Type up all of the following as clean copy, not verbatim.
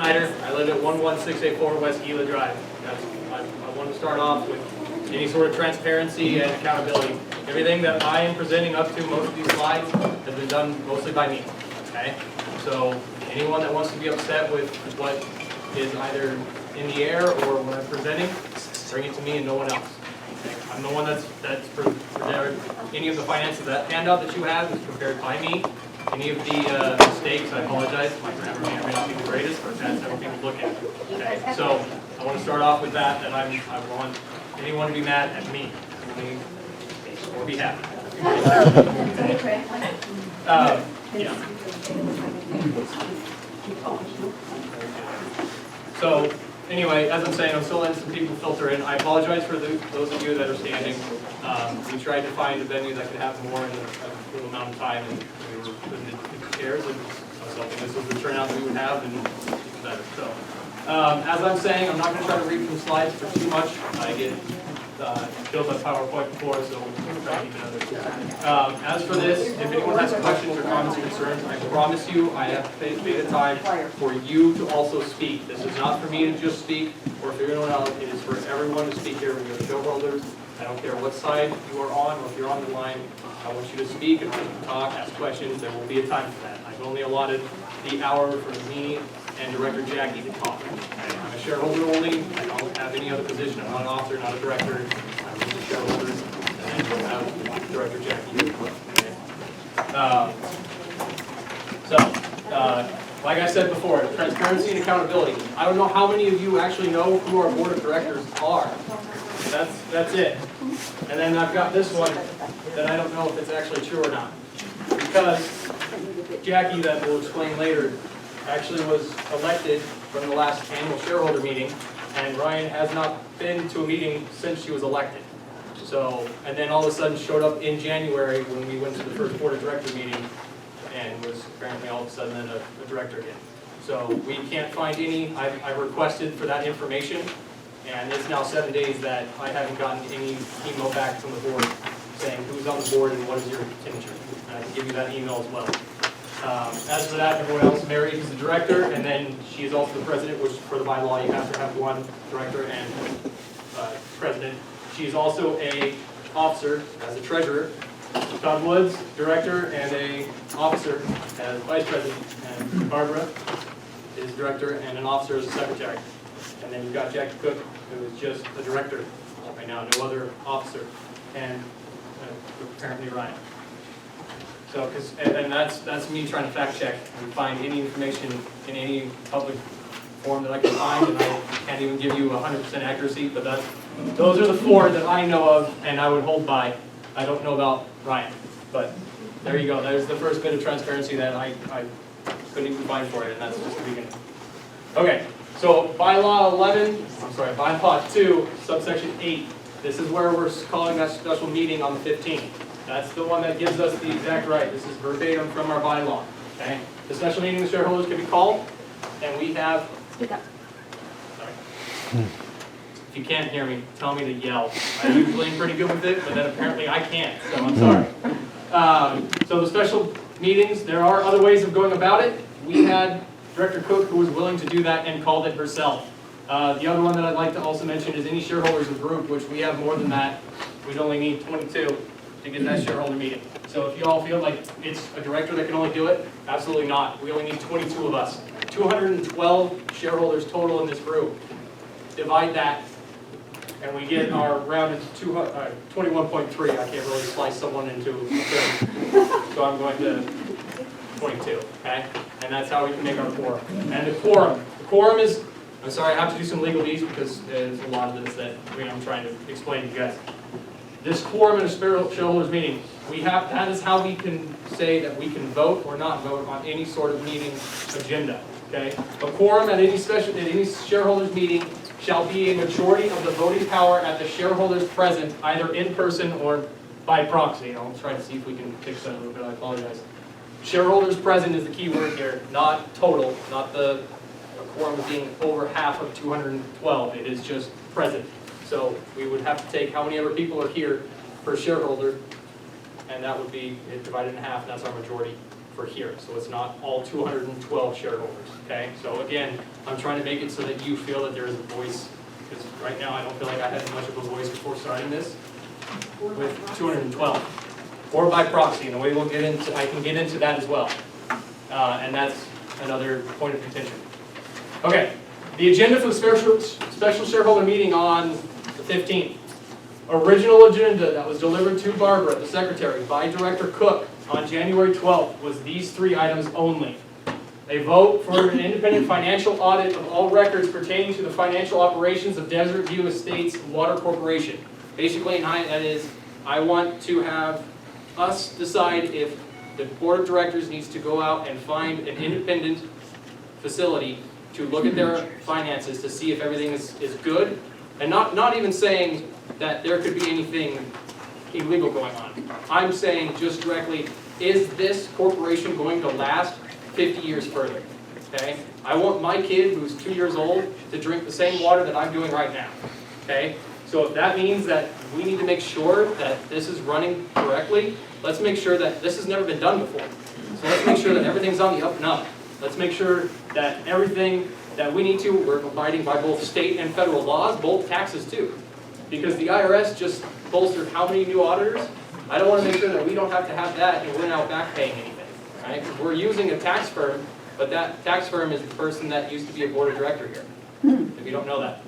Snyder. I live at 11684 West Gila Drive. I want to start off with any sort of transparency and accountability. Everything that I am presenting up to, most of these slides, has been done mostly by me. Okay? So anyone that wants to be upset with what is either in the air or what I'm presenting, bring it to me and no one else. Okay? I'm the one that's prepared. Any of the finances, that handout that you have is prepared by me. Any of the mistakes, I apologize. My grammar may or may not be the greatest, but that's how people look at it. Okay? So I want to start off with that I want anyone to be mad at me or be happy. Yeah. So anyway, as I'm saying, I'm still letting some people filter in. I apologize for those of you that are standing. We tried to find a venue that could have more in a little amount of time, and we were putting it in chairs, and I was hoping this was the turnout that we would have, and even better. So, as I'm saying, I'm not going to try to read from slides for too much. I get built on PowerPoint before, so we'll try to keep it. As for this, if anyone has questions or comments or concerns, I promise you I have made a time for you to also speak. This is not for me to just speak or for anyone else. It is for everyone to speak here. We are shareholders. I don't care what side you are on or if you're on the line. I want you to speak and talk, ask questions. There will be a time for that. I've only allotted the hour for me and Director Jackie to talk. I'm a shareholder only. I don't have any other position. I'm not an officer, not a director. I'm just a shareholder. And I don't have Director Jackie. Like I said before, transparency and accountability. I don't know how many of you actually know who our board of directors are. That's it. And then I've got this one that I don't know if it's actually true or not. Because Jackie, that we'll explain later, actually was elected from the last annual shareholder meeting, and Ryan has not been to a meeting since she was elected. So, and then all of a sudden showed up in January when we went to the first board of director meeting, and was apparently all of a sudden then a director again. So we can't find any. I requested for that information, and it's now 7 days that I haven't gotten any email back from the board saying who's on the board and what is your tenure. And I can give you that email as well. As for that, everyone else, Mary is the director, and then she is also the president, which for the bylaw you have to have one director and president. She's also a officer as a treasurer. Todd Woods, director and a officer as vice president, and Barbara is director and an officer as a secretary. And then you've got Jackie Cook, who is just the director right now, no other officer, and apparently Ryan. So, and that's me trying to fact check and find any information in any public form that I can find, and I can't even give you 100% accuracy, but those are the four that I know of and I would hold by. I don't know about Ryan, but there you go. There's the first bit of transparency that I couldn't even find for it, and that's just the beginning. Okay, so bylaw 2, subsection 8. This is where we're calling that special meeting on the 15th. That's the one that gives us the exact right. This is verbatim from our bylaw. Okay? The special meeting of the shareholders can be called, and we have. Speak up. Sorry. If you can't hear me, tell me to yell. I usually am pretty good with it, but then apparently I can't, so I'm sorry. So the special meetings, there are other ways of going about it. We had Director Cook who was willing to do that and called it herself. The other one that I'd like to also mention is any shareholders of group, which we have more than that. We'd only need 22 to get that shareholder meeting. So if you all feel like it's a director that can only do it, absolutely not. We only need 22 of us. 212 shareholders total in this group. Divide that, and we get our rounded to 21.3. I can't really slice someone into a third. So I'm going to 22, okay? And that's how we can make our quorum. And the quorum is, I'm sorry, I have to do some legalese because there's a lot of this that I'm trying to explain to you guys. This quorum in a shareholders meeting, that is how we can say that we can vote or not vote on any sort of meeting agenda. Okay? A quorum at any shareholders meeting shall be a majority of the voting power at the shareholders present, either in person or by proxy. I'll try to see if we can fix that a little bit. I apologize. Shareholders present is the key word here, not total, not the quorum being over half of 212. It is just present. So we would have to take how many other people are here per shareholder, and that would be it divided in half, and that's our majority for here, so it's not all 212 shareholders, okay? So again, I'm trying to make it so that you feel that there is a voice, because right now I don't feel like I had much of a voice before starting this with 212, or by proxy, and the way we'll get into, I can get into that as well, and that's another point of contention. Okay, the agenda for the special shareholder meeting on the 15th. Original agenda that was delivered to Barbara, the secretary, by Director Cook on January 12th was these 3 items only. A vote for an independent financial audit of all records pertaining to the financial operations of Desert View Estates Water Corporation. Basically, that is, I want to have us decide if the board of directors needs to go out and find an independent facility to look at their finances to see if everything is good, and not even saying that there could be anything illegal going on. I'm saying just directly, is this corporation going to last 50 years further? Okay? I want my kid who's 2 years old to drink the same water that I'm doing right now. Okay? So if that means that we need to make sure that this is running correctly, let's make sure that this has never been done before. So let's make sure that everything's on the up and up. Let's make sure that everything that we need to, we're abiding by both state and federal laws, both taxes too. Because the IRS just bolstered how many new auditors? I don't want to make sure that we don't have to have that and we're now back paying anything. Right? Because we're using a tax firm, but that tax firm is the person that used to be a board of director here. If you don't know that.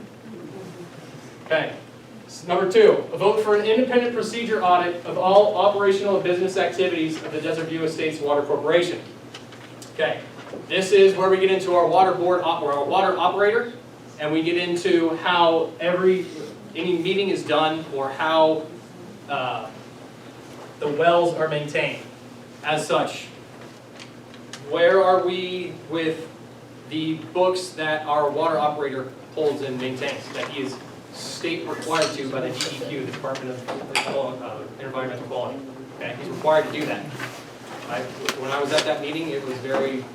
Okay. Number 2, a vote for an independent procedure audit of all operational and business activities of the Desert View Estates Water Corporation. Okay. This is where we get into our water board or our water operator, and we get into how any meeting is done or how the wells are maintained. As such, where are we with the books that our water operator holds and maintains, that he is state required to by the DEQ, the Department of Environmental Quality? Okay, he's required to do that. When I was at that meeting, it was very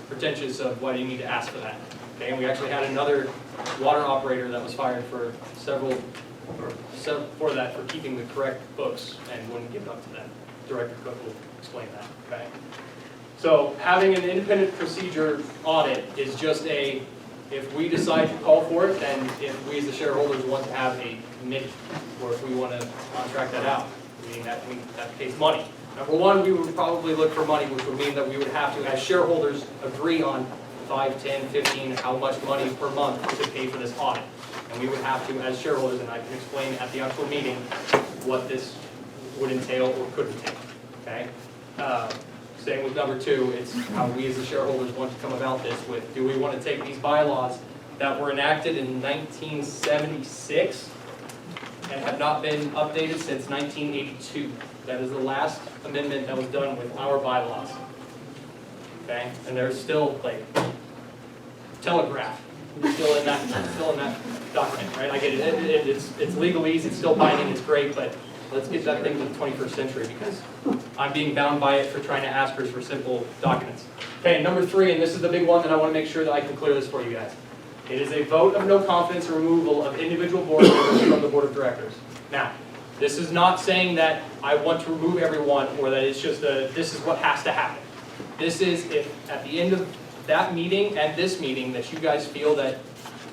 pretentious of why do you need to ask for that. Okay, and we actually had another water operator that was fired for for keeping the correct books and wouldn't give it up to them. Director Cook will explain that. Okay, so having an independent procedure audit is just if we decide to call for it, then if we as the shareholders want to have a committee, or if we want to contract that out, meaning that pays money. Number 1, we would probably look for money, which would mean that we would have to, as shareholders, agree on 5, 10, 15, how much money per month to pay for this audit. And we would have to, as shareholders, and I can explain at the actual meeting what this would entail or could entail. Okay? Same with number 2, it's how we as the shareholders want to come about this with, do we want to take these bylaws that were enacted in 1976 and have not been updated since 1982. That is the last amendment that was done with our bylaws. Okay, and there's still like telegraph, still in that document, right? I get it. It's legalese, it's still binding, it's great, but let's get that thing to the 21st century because I'm being bound by it for trying to ask for simple documents. Okay, number 3, and this is the big one that I want to make sure that I can clear this for you guys. It is a vote of no confidence or removal of individual board members from the board of directors. Now, this is not saying that I want to remove everyone or that it's just this is what has to happen. This is if at the end of that meeting and this meeting that you guys feel that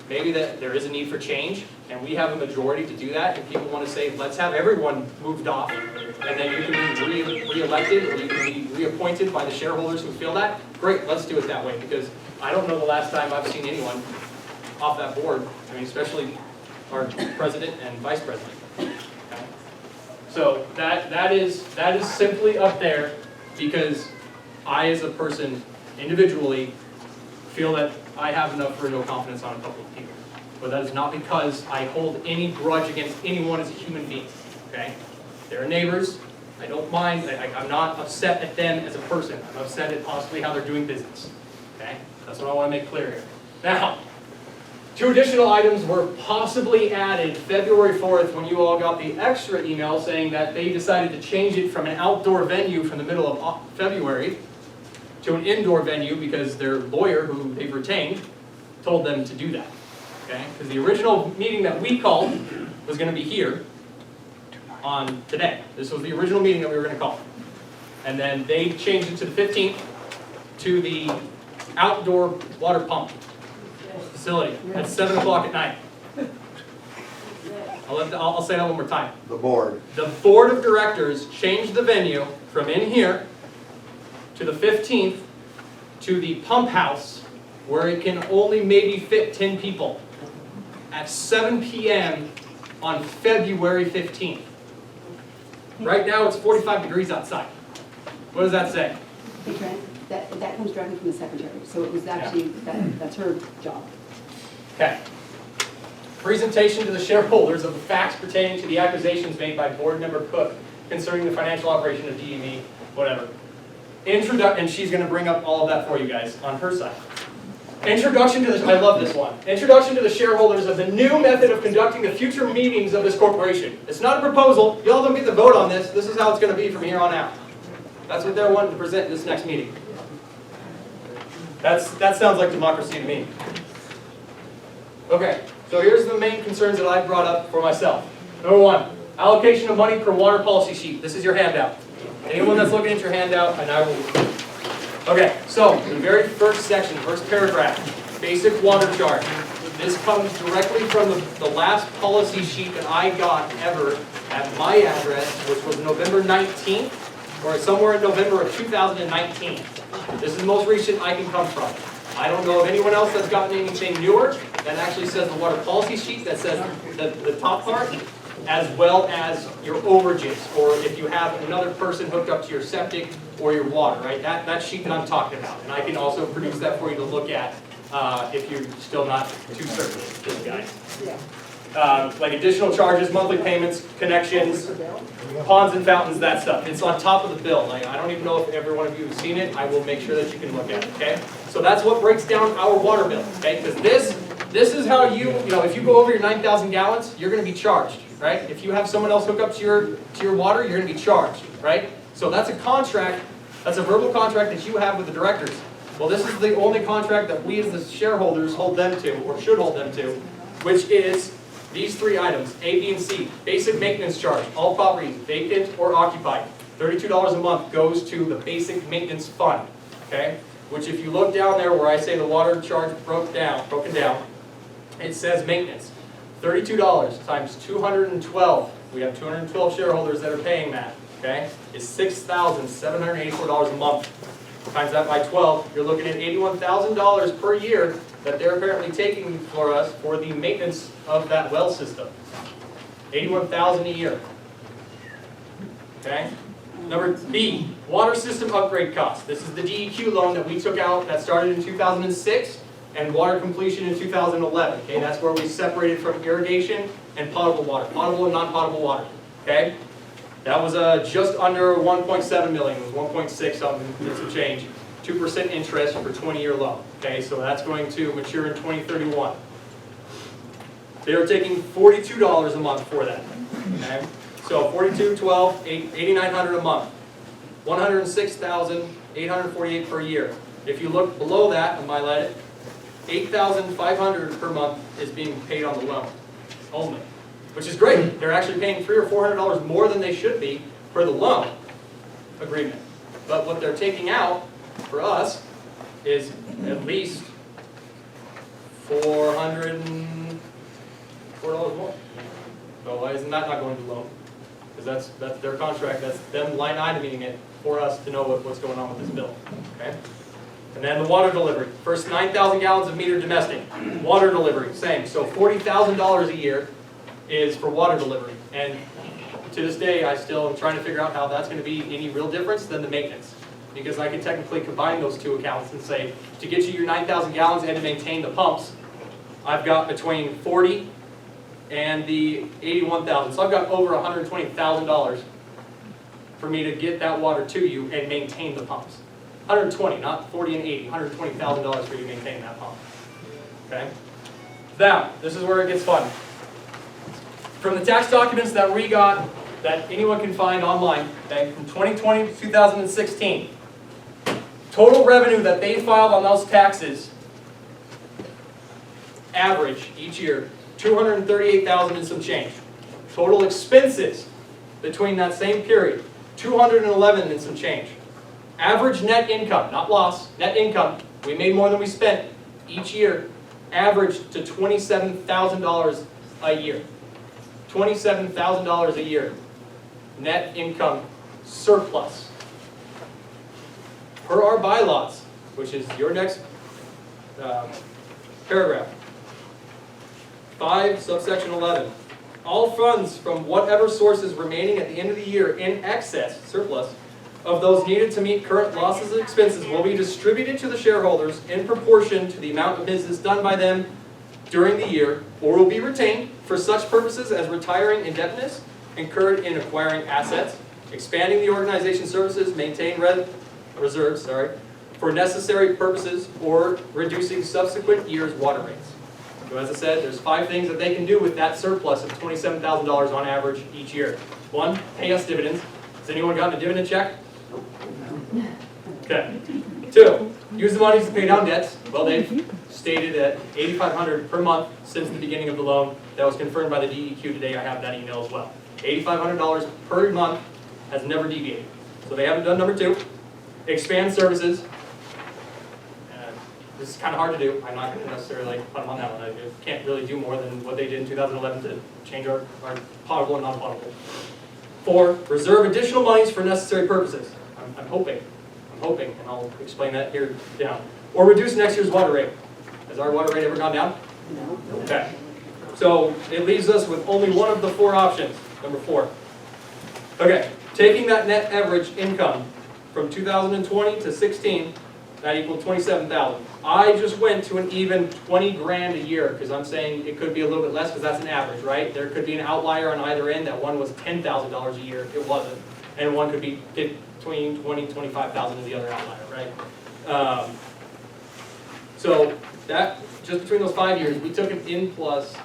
maybe that there is a need for change and we have a majority to do that and people want to say let's have everyone moved off and then you can be re-elected or you can be reappointed by the shareholders who feel that, great, let's do it that way because I don't know the last time I've seen anyone off that board, I mean especially our president and vice president. Okay? So that is simply up there because I as a person individually feel that I have enough for no confidence on a couple of people. But that is not because I hold any grudge against anyone as a human being. Okay? They're neighbors. I don't mind. I'm not upset at them as a person. I'm upset at possibly how they're doing business. Okay? That's what I want to make clear here. Now, 2 additional items were possibly added February 4th when you all got the extra email saying that they decided to change it from an outdoor venue from the middle of February to an indoor venue because their lawyer, who they've retained, told them to do that. Okay? Because the original meeting that we called was going to be here on today. This was the original meeting that we were going to call. And then they changed it to the 15th to the outdoor water pump facility at 7 o'clock at night. I'll say that one more time. The board. The board of directors changed the venue from in here to the 15th to the pump house where it can only maybe fit 10 people at 7 p.m. on February 15th. Right now it's 45 degrees outside. What does that say? Hey, Trent, that comes directly from the secretary, so it was actually, that's her job. Okay. Presentation to the shareholders of the facts pertaining to the accusations made by board member Cook concerning the financial operation of DEV, whatever. And she's going to bring up all of that for you guys on her side. Introduction to I love this one. Introduction to the shareholders of the new method of conducting the future meetings of this corporation. It's not a proposal. Y'all don't get to vote on this. This is how it's going to be from here on out. That's what they're wanting to present in this next meeting. That sounds like democracy to me. Okay, so here's the main concerns that I brought up for myself. Number one, allocation of money per water policy sheet. This is your handout. Anyone that's looking at your handout, and I will. Okay, so the very first section, first paragraph, basic water charge. This comes directly from the last policy sheet that I got ever at my address, which was November 19th, or somewhere in November of 2019. This is the most recent I can come from. I don't know of anyone else that's gotten anything newer that actually says the water policy sheet, that says the top part, as well as your overages, or if you have another person hooked up to your septic or your water, right? That sheet that I'm talking about. And I can also produce that for you to look at if you're still not too certain of this guy. Like additional charges, monthly payments, connections, ponds and fountains, that stuff. It's on top of the bill. Like, I don't even know if every one of you have seen it. I will make sure that you can look at it, okay? So that's what breaks down our water bill, okay? Because this is how you know, if you go over your 9,000 gallons, you're going to be charged, right? If you have someone else hook up to your water, you're going to be charged, right? So that's a contract, that's a verbal contract that you have with the directors. Well, this is the only contract that we as the shareholders hold them to, or should hold them to, which is these three items, A, B, and C. Basic maintenance charge, all properties, vacant or occupied. $32 a month goes to the basic maintenance fund, okay? Which if you look down there where I say the water charge broken down, it says maintenance. $32 times 212, we have 212 shareholders that are paying that, okay? Is $6,784 a month. Times that by 12, you're looking at $81,000 per year that they're apparently taking for us for the maintenance of that well system. $81,000 a year. Okay? Number B, water system upgrade costs. This is the DEQ loan that we took out that started in 2006 and water completion in 2011. Okay, that's where we separated from irrigation and potable water, potable and non-potable water. Okay? That was just under 1.7 million, it was 1.6 something, some change. 2% interest for 20-year loan. Okay, so that's going to mature in 2031. They are taking $42 a month for that. Okay, so 42, 12, 8,900 a month, 106,848 per year. If you look below that, on my lead, 8,500 per month is being paid on the loan only, which is great. They're actually paying $300 or $400 more than they should be for the loan agreement. But what they're taking out for us is at least $404 more. So why isn't that not going to loan? Because that's their contract. That's them line iteming it for us to know what's going on with this bill. Okay. And then the water delivery. First 9,000 gallons of metered domestic. Water delivery, same. So $40,000 a year is for water delivery. And to this day, I still am trying to figure out how that's going to be any real difference than the maintenance. Because I can technically combine those two accounts and say, to get you your 9,000 gallons and to maintain the pumps, I've got between 40 and the 81,000. So I've got over $120,000 for me to get that water to you and maintain the pumps. 120, not 40 and 80, $120,000 for you to maintain that pump. Okay? Now, this is where it gets fun. From the tax documents that we got, that anyone can find online, okay, from 2020 to 2016, total revenue that they filed on those taxes, average each year, $238,000 and some change. Total expenses between that same period, $211 and some change. Average net income, not loss, net income, we made more than we spent each year, averaged to $27,000 a year. $27,000 a year. Net income surplus. Per our bylaws, which is your next paragraph. 5 subsection 11. All funds from whatever sources remaining at the end of the year in excess, surplus, of those needed to meet current losses and expenses will be distributed to the shareholders in proportion to the amount of business done by them during the year, or will be retained for such purposes as retiring indebtedness incurred in acquiring assets, expanding the organization's services, maintain reserves, for necessary purposes, or reducing subsequent year's water rates. So as I said, there's 5 things that they can do with that surplus of $27,000 on average each year. 1, pay us dividends. Has anyone gotten a dividend check? Okay. 2, use the monies to pay down debts. Well, they've stated at $8,500 per month since the beginning of the loan. That was confirmed by the DEQ today. I have that email as well. $8,500 per month has never deviated. So they haven't done number 2. Expand services. This is kind of hard to do. I'm not going to necessarily put them on that one. I can't really do more than what they did in 2011 to change our potable and non-potable. 4, reserve additional monies for necessary purposes. I'm hoping, and I'll explain that here down. Or reduce next year's water rate. Has our water rate ever gone down? No. Okay. So it leaves us with only one of the 4 options, number 4. Okay, taking that net average income from 2020 to 16, that equaled 27,000. I just went to an even 20 grand a year because I'm saying it could be a little bit less because that's an average, right? There could be an outlier on either end. That one was $10,000 a year. It wasn't. And one could be between 20 and 25,000 is the other outlier, right? So that, just between those 5 years, we took a surplus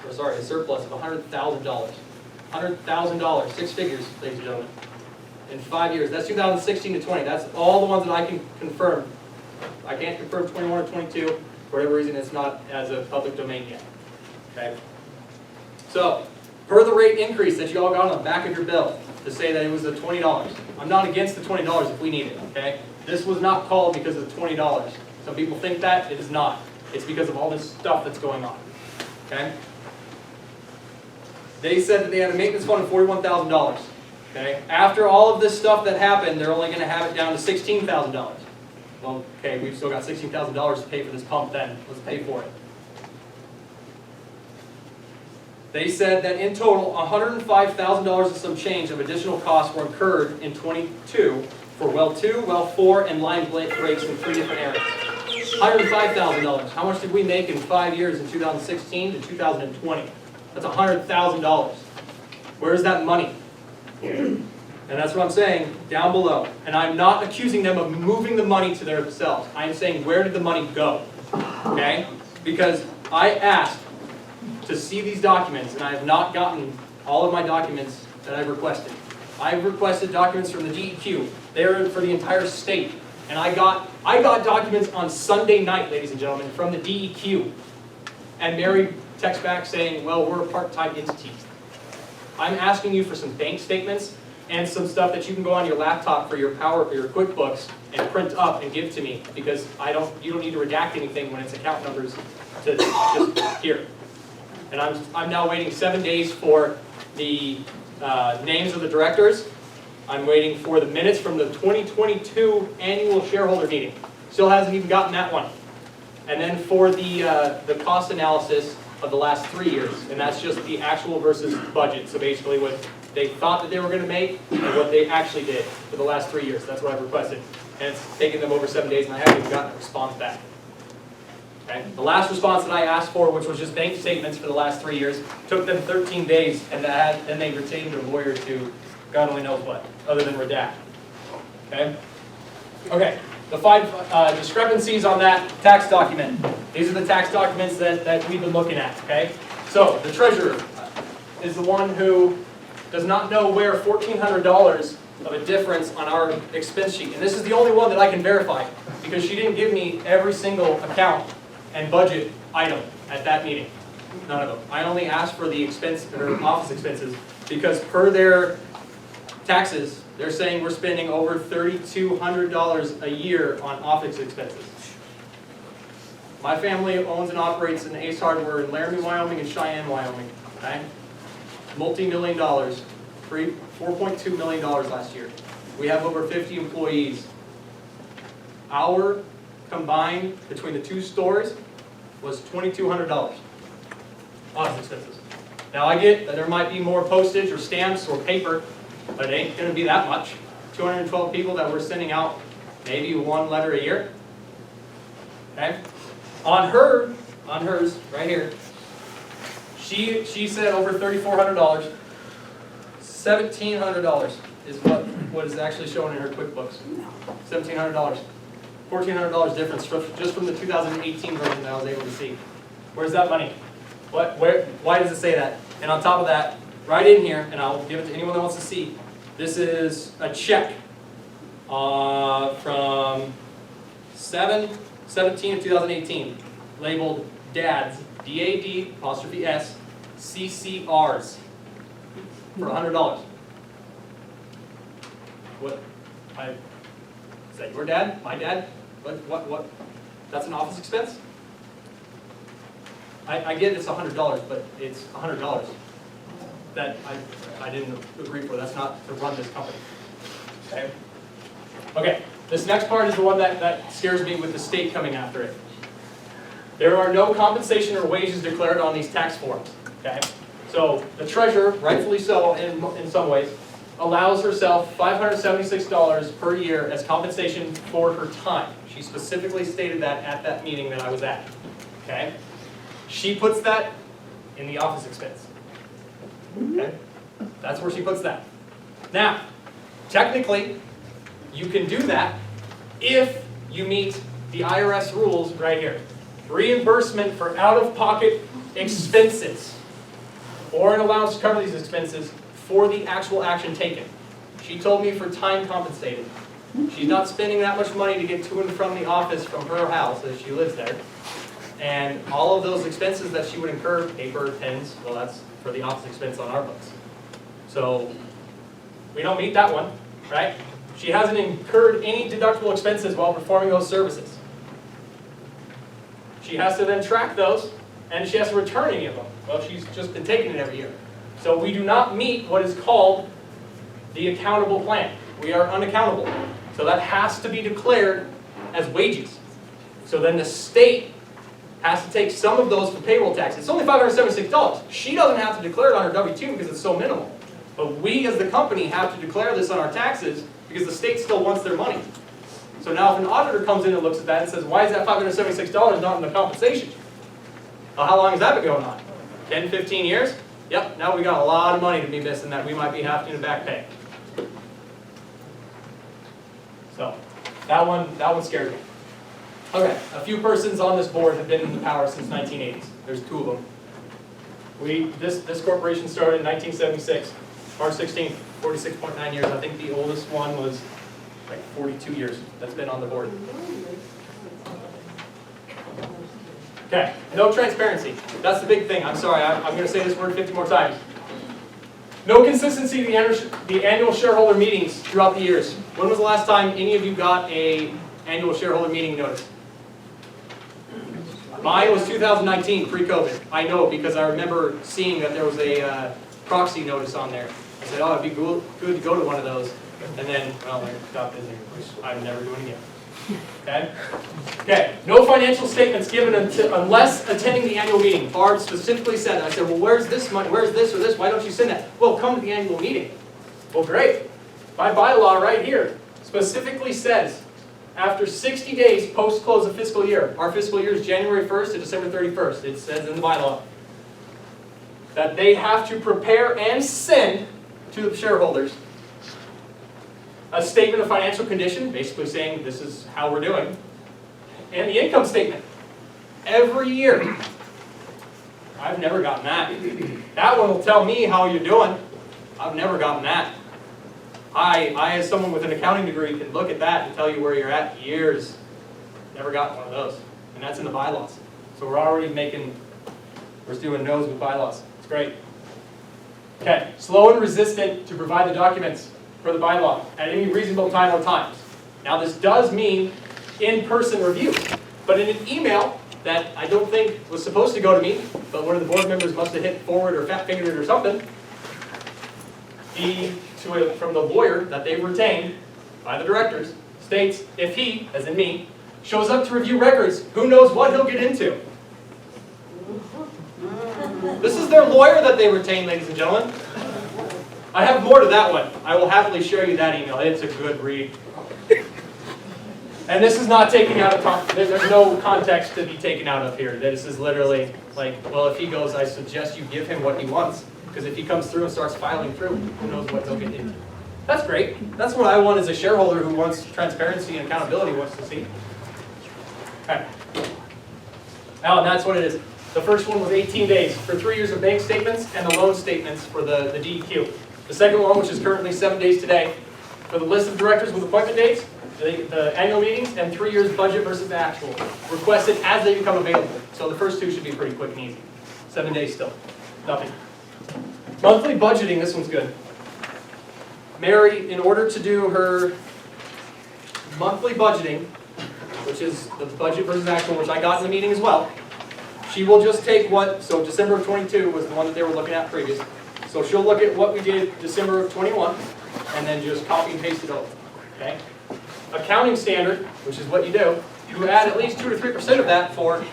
of $100,000. $100,000, 6 figures, ladies and gentlemen. In 5 years. That's 2016 to 20. That's all the ones that I can confirm. I can't confirm 21 or 22. For whatever reason, it's not as a public domain yet. Okay? So, per the rate increase that you all got on the back of your bill to say that it was the $20. I'm not against the $20 if we need it, okay? This was not called because of the $20. Some people think that. It is not. It's because of all this stuff that's going on. Okay? They said that they had a maintenance fund of $41,000. Okay? After all of this stuff that happened, they're only going to have it down to $16,000. Well, okay, we've still got $16,000 to pay for this pump then. Let's pay for it. They said that in total, $105,000 and some change of additional costs were incurred in 22 for well 2, well 4, and line breaks in 3 different areas. $105,000. How much did we make in 5 years in 2016 to 2020? That's $100,000. Where's that money? And that's what I'm saying down below. And I'm not accusing them of moving the money to themselves. I'm saying, where did the money go? Okay? Because I asked to see these documents, and I have not gotten all of my documents that I've requested. I've requested documents from the DEQ. They are for the entire state. And I got documents on Sunday night, ladies and gentlemen, from the DEQ. And Mary texts back saying, well, we're a part-time entity. I'm asking you for some bank statements and some stuff that you can go on your laptop for your QuickBooks and print up and give to me, because you don't need to redact anything when it's account numbers to just here. And I'm now waiting 7 days for the names of the directors. I'm waiting for the minutes from the 2022 annual shareholder meeting. Still hasn't even gotten that one. And then for the cost analysis of the last 3 years, and that's just the actual versus budget. So basically what they thought that they were going to make and what they actually did for the last 3 years. That's what I've requested. And it's taken them over 7 days, and I haven't even gotten a response back. Okay? The last response that I asked for, which was just bank statements for the last 3 years, took them 13 days, and then they retained their lawyer to God only knows what, other than redact. Okay? Okay. The 5 discrepancies on that tax document. These are the tax documents that we've been looking at. Okay? So, the treasurer is the one who does not know where $1,400 of a difference on our expense sheet. And this is the only one that I can verify, because she didn't give me every single account and budget item at that meeting. None of them. I only asked for the expense, her office expenses, because per their taxes, they're saying we're spending over $3,200 a year on office expenses. My family owns and operates an Ace Hardware in Laramie, Wyoming and Cheyenne, Wyoming. Okay? Multi-million dollars, $4.2 million last year. We have over 50 employees. Our combined between the two stores was $2,200 office expenses. Now I get that there might be more postage or stamps or paper, but it ain't going to be that much. 212 people that we're sending out maybe one letter a year. Okay? On hers, right here, she said over $3,400. $1,700 is what is actually shown in her QuickBooks. $1,700. $1,400 difference just from the 2018 version that I was able to see. Where's that money? Why does it say that? And on top of that, right in here, and I'll give it to anyone that wants to see, this is a check from 7/17 of 2018, labeled DADS, D-A-D'(S), CCRs, for $100. Is that your dad? My dad? What? That's an office expense? I get it's $100, but it's $100 that I didn't agree for. That's not to run this company. Okay? Okay, this next part is the one that scares me with the state coming after it. There are no compensation or wages declared on these tax forms. Okay? So the treasurer, rightfully so in some ways, allows herself $576 per year as compensation for her time. She specifically stated that at that meeting that I was at. Okay? She puts that in the office expense. Okay? That's where she puts that. Now, technically, you can do that if you meet the IRS rules right here. Reimbursement for out-of-pocket expenses, or an allowance to cover these expenses for the actual action taken. She told me for time compensated. She's not spending that much money to get to and from the office from her house as she lives there. And all of those expenses that she would incur, paper, pens, well, that's for the office expense on our books. So we don't meet that one, right? She hasn't incurred any deductible expenses while performing those services. She has to then track those, and she has to return any of them. Well, she's just been taking it every year. So we do not meet what is called the accountable plan. We are unaccountable. So that has to be declared as wages. So then the state has to take some of those for payroll tax. It's only $576. She doesn't have to declare it on her W-2 because it's so minimal. But we as the company have to declare this on our taxes because the state still wants their money. So now if an auditor comes in and looks at that and says, why is that $576 not in the compensation? Well, how long has that been going on? 10, 15 years? Yep, now we got a lot of money to be missing that we might be having to back pay. So that one scares me. Okay, a few persons on this board have been in the power since 1980s. There's two of them. This corporation started in 1976, March 16th, 46.9 years. I think the oldest one was like 42 years that's been on the board. Okay, no transparency. That's the big thing. I'm sorry, I'm going to say this word 50 more times. No consistency to the annual shareholder meetings throughout the years. When was the last time any of you got an annual shareholder meeting notice? Mine was 2019, pre-COVID. I know because I remember seeing that there was a proxy notice on there. I said, oh, it'd be good to go to one of those. And then, well, I got busy, which I'm never doing again. Okay? Okay, no financial statements given unless attending the annual meeting. Barb specifically said that. I said, well, where's this money? Where's this or this? Why don't you send that? Well, come to the annual meeting. Well, great. My bylaw right here specifically says, after 60 days post-close of fiscal year, our fiscal year is January 1st to December 31st, it says in the bylaw, that they have to prepare and send to the shareholders a statement of financial condition, basically saying this is how we're doing, and the income statement. Every year. I've never gotten that. That one will tell me how you're doing. I've never gotten that. I, as someone with an accounting degree, can look at that and tell you where you're at years. Never gotten one of those. And that's in the bylaws. So we're already we're doing no's with bylaws. It's great. Okay, slow and resistant to provide the documents. for the bylaw at any reasonable time or times. Now this does mean in-person review, but in an email that I don't think was supposed to go to me, but one of the board members must have hit forward or fat-fingered it or something, from the lawyer that they retained by the directors, states if he, as in me, shows up to review records, who knows what he'll get into. This is their lawyer that they retained, ladies and gentlemen. I have more to that one. I will happily share you that email. It's a good read. And this is not taken out of context. There's no context to be taken out of here. This is literally like, well, if he goes, I suggest you give him what he wants. Because if he comes through and starts filing through, who knows what he'll get into. That's great. That's what I want as a shareholder who wants transparency and accountability wants to see. Okay. Now, and that's what it is. The first one was 18 days for 3 years of bank statements and the loan statements for the DEQ. The second one, which is currently 7 days today, for the list of directors with appointment dates, the annual meetings, and 3 years budget versus actual, requested as they become available. So the first two should be pretty quick and easy. 7 days still. Nothing. Monthly budgeting, this one's good. Mary, in order to do her monthly budgeting, which is the budget versus actual, which I got in the meeting as well, she will just take so December of 22 was the one that they were looking at previous. So she'll look at what we did December of 21, and then just copy and paste it over, okay? Accounting standard, which is what you do, you add at least 2 to 3% of that for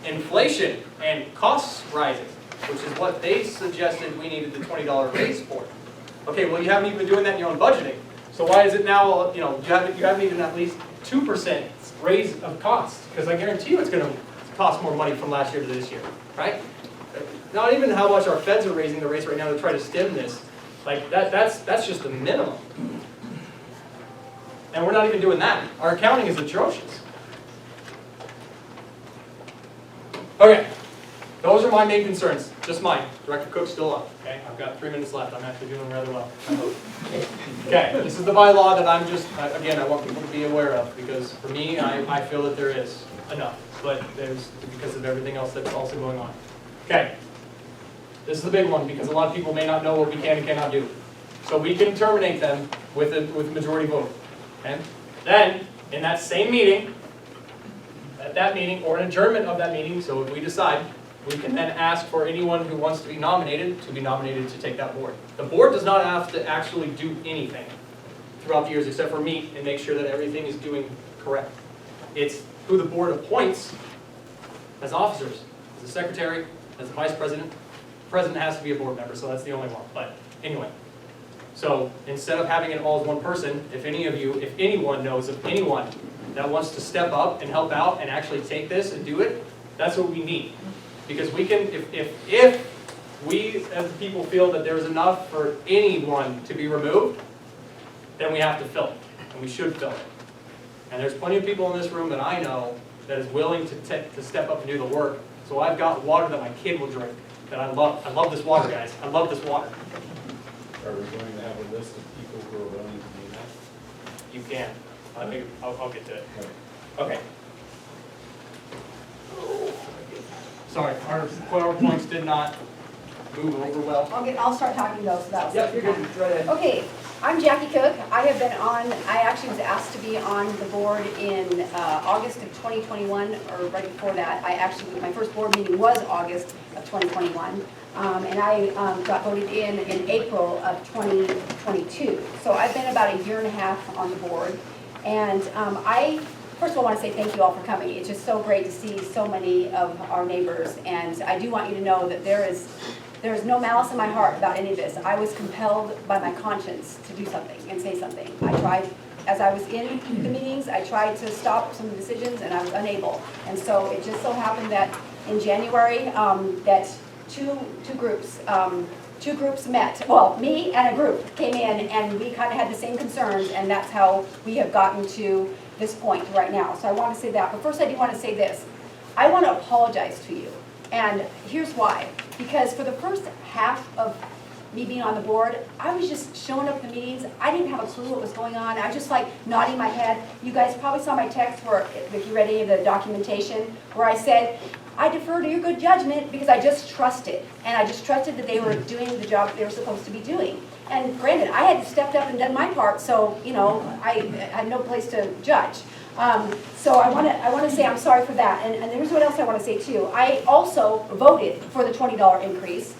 inflation and costs rising, which is what they suggested we needed the $20 raise for. Okay, well you haven't even been doing that in your own budgeting. So why is it now, you haven't even at least 2% raise of costs? Because I guarantee you it's going to cost more money from last year to this year, right? Not even how much our feds are raising the rates right now to try to stem this. Like that's just the minimum. And we're not even doing that. Our accounting is atrocious. Okay, those are my main concerns. Just mine. Director Cook's still up. Okay, I've got 3 minutes left. I'm actually doing rather well, I hope. Okay, this is the bylaw that I'm just, again, I want people to be aware of, because for me, I feel that there is enough, but there's, because of everything else that's also going on. Okay, this is the big one, because a lot of people may not know what we can and cannot do. So we can terminate them with a majority vote. Okay? Then, in that same meeting, at that meeting, or an adjournment of that meeting, so if we decide, we can then ask for anyone who wants to be nominated to take that board. The board does not have to actually do anything throughout the years except for meet and make sure that everything is doing correct. It's who the board appoints as officers, as a secretary, as a vice president. The president has to be a board member, so that's the only one. But anyway, so instead of having it all as one person, if anyone knows of anyone that wants to step up and help out and actually take this and do it, that's what we need. Because we can, if we as people feel that there's enough for anyone to be removed, then we have to fill it, and we should fill it. And there's plenty of people in this room that I know that is willing to step up and do the work. So I've got water that my kid will drink, that I love. I love this water, guys. I love this water. Are we going to have a list of people who are willing to do that? You can. I'll get to it. Okay. Sorry, our PowerPoints did not move over well. I'll start talking though, so that was. Yep, you're good. Go ahead. Okay, I'm Jackie Cook. I actually was asked to be on the board in August of 2021, or right before that. My first board meeting was August of 2021. And I got voted in April of 2022. So I've been about a year and a half on the board. And first of all, I want to say thank you all for coming. It's just so great to see so many of our neighbors. And I do want you to know that there is no malice in my heart about any of this. I was compelled by my conscience to do something and say something. I tried, as I was in the meetings, I tried to stop some decisions and I was unable. And so it just so happened that in January, that two groups met. Well, me and a group came in and we kind of had the same concerns, and that's how we have gotten to this point right now. So I want to say that. But first I do want to say this. I want to apologize to you. And here's why. Because for the first half of me being on the board, I was just showing up at the meetings. I didn't have a clue what was going on. I was just like nodding my head. You guys probably saw my text where, if you read any of the documentation, where I said, I defer to your good judgment, because I just trusted. And I just trusted that they were doing the job they were supposed to be doing. And granted, I had stepped up and done my part, so, you know, I had no place to judge. So I want to say I'm sorry for that. And here's what else I want to say too. I also voted for the $20 increase,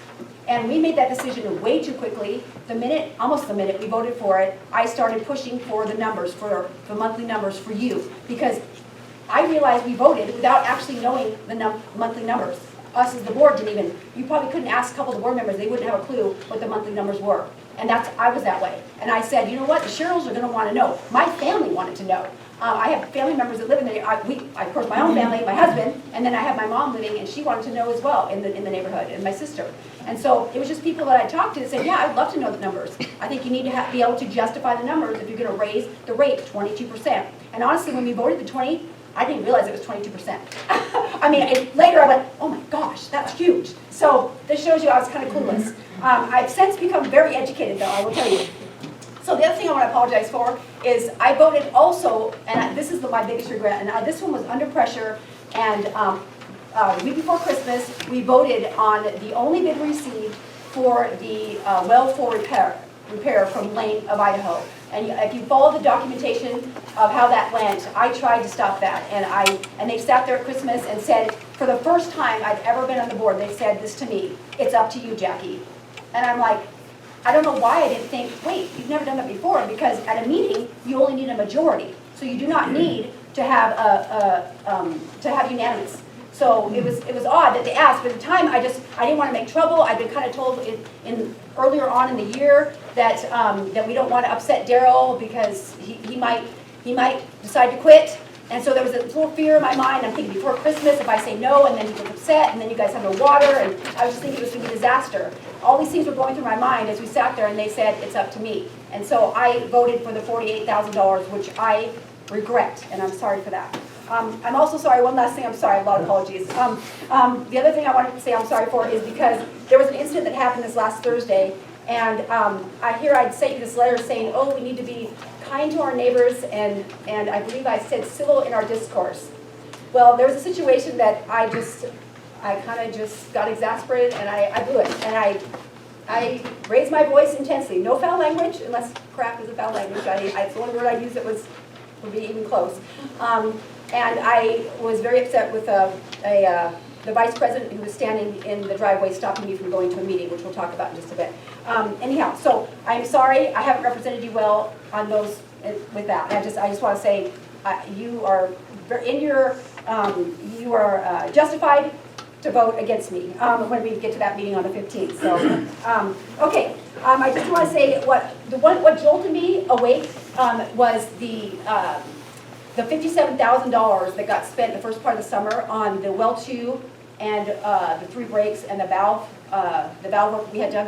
and we made that decision way too quickly. Almost the minute we voted for it, I started pushing for the numbers, for the monthly numbers for you, because I realized we voted without actually knowing the monthly numbers. Us as the board didn't even, you probably couldn't ask a couple of the board members, they wouldn't have a clue what the monthly numbers were. And I was that way. And I said, you know what, the shareholders are going to want to know. My family wanted to know. I have family members that live in the, of course, my own family, my husband, and then I have my mom living, and she wanted to know as well in the neighborhood, and my sister. And so it was just people that I talked to that said, yeah, I'd love to know the numbers. I think you need to be able to justify the numbers if you're going to raise the rate 22%. And honestly, when we voted the 20, I didn't realize it was 22%. I mean, later I went, oh my gosh, that's huge. So this shows you I was kind of clueless. I've since become very educated, though, I will tell you. So the other thing I want to apologize for is I voted also, and this is my biggest regret, and this one was under pressure, and the week before Christmas, we voted on the only bid received for the well for repair from Lane of Idaho. And if you follow the documentation of how that went, I tried to stop that, and they sat there at Christmas and said, for the first time I've ever been on the board, they said this to me, it's up to you, Jackie. And I'm like, I don't know why I didn't think, wait, you've never done that before, because at a meeting, you only need a majority. So you do not need to have unanimous. So it was odd that they asked, but at the time I didn't want to make trouble. I'd been kind of told earlier on in the year that that we don't want to upset Daryl because he might decide to quit. And so there was a little fear in my mind. I'm thinking before Christmas, if I say no, and then he gets upset, and then you guys have no water, and I was just thinking it was going to be a disaster. All these things were going through my mind as we sat there, and they said, it's up to me. And so I voted for the $48,000, which I regret, and I'm sorry for that. I'm also sorry, one last thing, I'm sorry, a lot of apologies. The other thing I wanted to say I'm sorry for is because there was an incident that happened this last Thursday, and I'd sent you this letter saying, oh, we need to be kind to our neighbors, and I believe I said civil in our discourse. Well, there was a situation that I kind of just got exasperated, and I blew it, and I raised my voice intensely. No foul language, unless crap is a foul language. It's the only word I use that would be even close. And I was very upset with the vice president who was standing in the driveway stopping me from going to a meeting, which we'll talk about in just a bit. Anyhow, so I'm sorry I haven't represented you well on those with that. I just want to say you are justified to vote against me when we get to that meeting on the 15th. So okay, I just want to say what jolted me awake was the $57,000 that got spent the first part of the summer on the well 2 and the 3 brakes and the valve work we had done.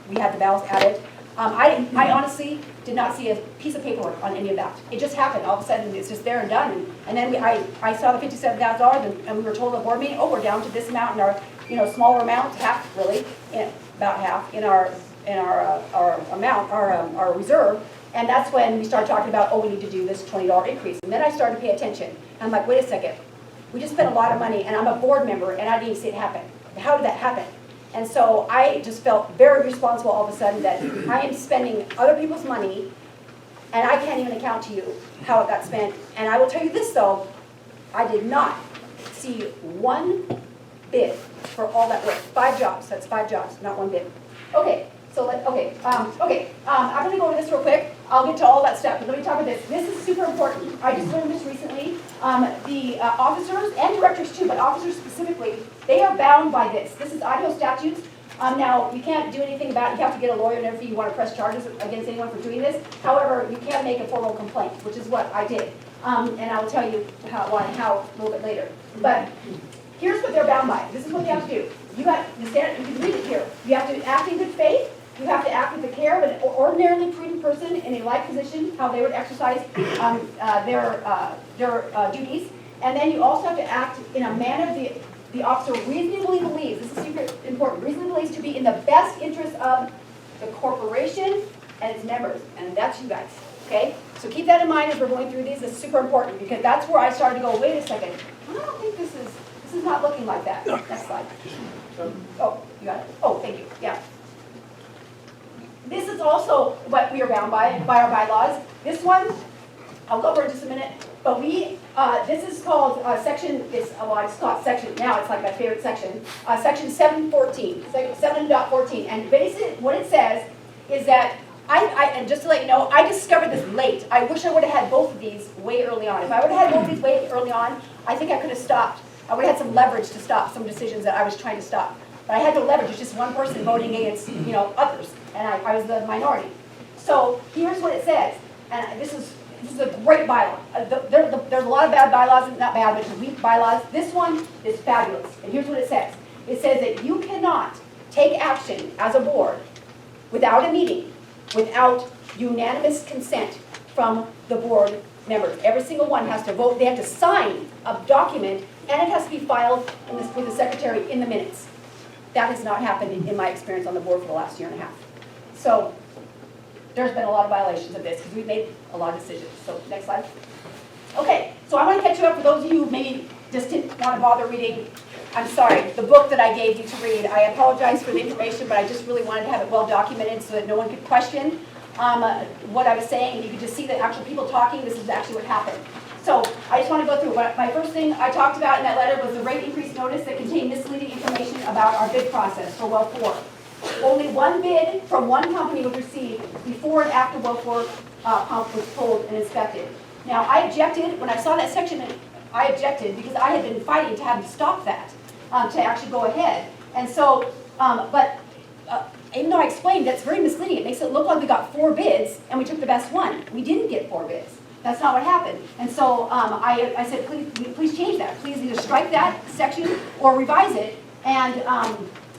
We had the valves added. I honestly did not see a piece of paperwork on any of that. It just happened. All of a sudden, it's just there and done. And then I saw the $57,000, and we were told at the board meeting, oh, we're down to this amount in our, smaller amount, half really, about half in our amount, our reserve. And that's when we started talking about, oh, we need to do this $20 increase. And then I started to pay attention. And I'm like, wait a second. We just spent a lot of money, and I'm a board member, and I didn't even see it happen. How did that happen? And so I just felt very responsible all of a sudden that I am spending other people's money, and I can't even account to you how it got spent. And I will tell you this, though. I did not see one bid for all that work. 5 jobs. That's 5 jobs, not one bid. Okay. So I'm going to go over this real quick. I'll get to all that stuff, but let me talk about this. This is super important. I just learned this recently. The officers and directors too, but officers specifically, they are bound by this. This is Idaho statutes. Now, you can't do anything about it. You have to get a lawyer and everything. You want to press charges against anyone for doing this. However, you can make a formal complaint, which is what I did. And I will tell you how a little bit later. But here's what they're bound by. This is what they have to do. You can read it here. You have to act in good faith. You have to act with the care of an ordinarily prudent person in a like position, how they would exercise their duties. And then you also have to act in a manner the officer reasonably believes, this is super important, reasonably believes to be in the best interest of the corporation and its members, and that's you guys, okay? So keep that in mind as we're going through these. It's super important because that's where I started to go, wait a second, I don't think this is not looking like that. Next slide. Oh, you got it. Oh, thank you, yeah. This is also what we are bound by our bylaws. This one, I'll go over in just a minute, but this is called section, well, I just call it section, now it's like my favorite section, section 714, 7.14, and basically what it says is that, and just to let you know, I discovered this late. I wish I would have had both of these way early on. If I would have had both of these way early on, I think I could have stopped. I would have had some leverage to stop some decisions that I was trying to stop. But I had no leverage, it's just one person voting against, others, and I was the minority. So here's what it says, and this is a great bylaw. There's a lot of bad bylaws, not bad, but weak bylaws. This one is fabulous, and here's what it says. It says that you cannot take action as a board without a meeting, without unanimous consent from the board members. Every single one has to vote, they have to sign a document, and it has to be filed with the secretary in the minutes. That has not happened in my experience on the board for the last year and a half. So there's been a lot of violations of this because we've made a lot of decisions. So next slide. Okay, so I want to catch you up for those of you who maybe just didn't want to bother reading. I'm sorry, the book that I gave you to read. I apologize for the information, but I just really wanted to have it well documented so that no one could question what I was saying, and you could just see the actual people talking. This is actually what happened. So I just want to go through my first thing I talked about in that letter was the rate increase notice that contained misleading information about our bid process for well 4. Only one bid from one company was received before and after well 4 pump was pulled and inspected. Now I objected, when I saw that section, I objected because I had been fighting to have them stop that, to actually go ahead. And so, even though I explained that's very misleading, it makes it look like we got 4 bids and we took the best one. We didn't get 4 bids. That's not what happened. And so I said, please change that. Please either strike that section or revise it. And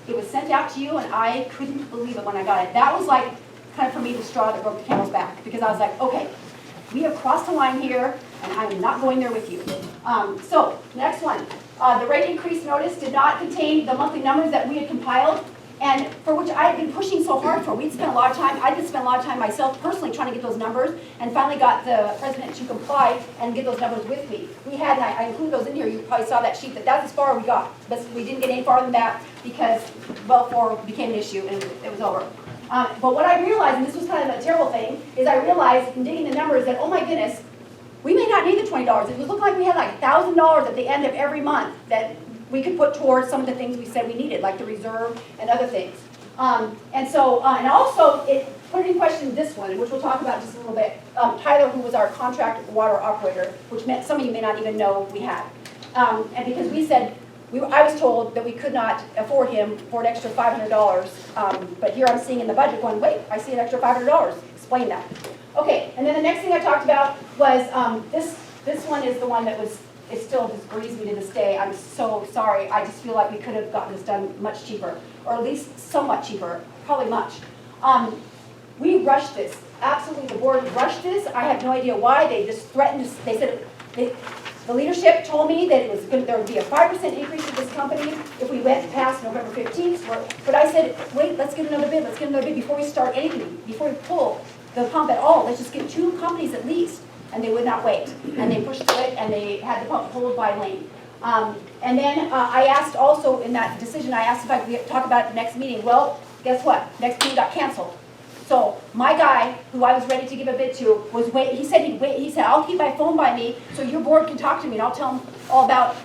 it was sent out to you, and I couldn't believe it when I got it. That was like, kind of for me, the straw that broke the camel's back, because I was like, okay, we have crossed the line here, and I'm not going there with you. So, next one. The rate increase notice did not contain the monthly numbers that we had compiled, and for which I had been pushing so hard for. We'd spent a lot of time, I did spend a lot of time myself personally trying to get those numbers, and finally got the president to comply and get those numbers with me. We had, and I include those in here, you probably saw that sheet, but that's as far as we got. But we didn't get any farther than that because well 4 became an issue and it was over. But what I realized, and this was kind of a terrible thing, is I realized in digging the numbers that, oh my goodness, we may not need the $20. It would look like we had like $1,000 at the end of every month that we could put towards some of the things we said we needed, like the reserve and other things. And also, it put in question this one, which we'll talk about just a little bit. Tyler, who was our contract water operator, which meant some of you may not even know we had. And because we said, I was told that we could not afford him for an extra $500, but here I'm seeing in the budget going, wait, I see an extra $500. Explain that. Okay, and then the next thing I talked about was this one is the one that was, it still just grieves me to this day. I'm so sorry. I just feel like we could have gotten this done much cheaper, or at least somewhat cheaper, probably much. We rushed this. Absolutely, the board rushed this. I have no idea why. They just threatened. They said the leadership told me that there would be a 5% increase in this company if we went past November 15th. But I said, wait, let's get another bid. Let's get another bid before we start anything, before we pull the pump at all. Let's just get 2 companies at least. And they would not wait. And they pushed through it, and they had the pump pulled by Lane. And then I asked also in that decision, I asked if I could talk about it at the next meeting. Well, guess what? Next meeting got canceled. So my guy, who I was ready to give a bid to, was wait. He said he'd wait. He said, I'll keep my phone by me so your board can talk to me, and I'll tell them all about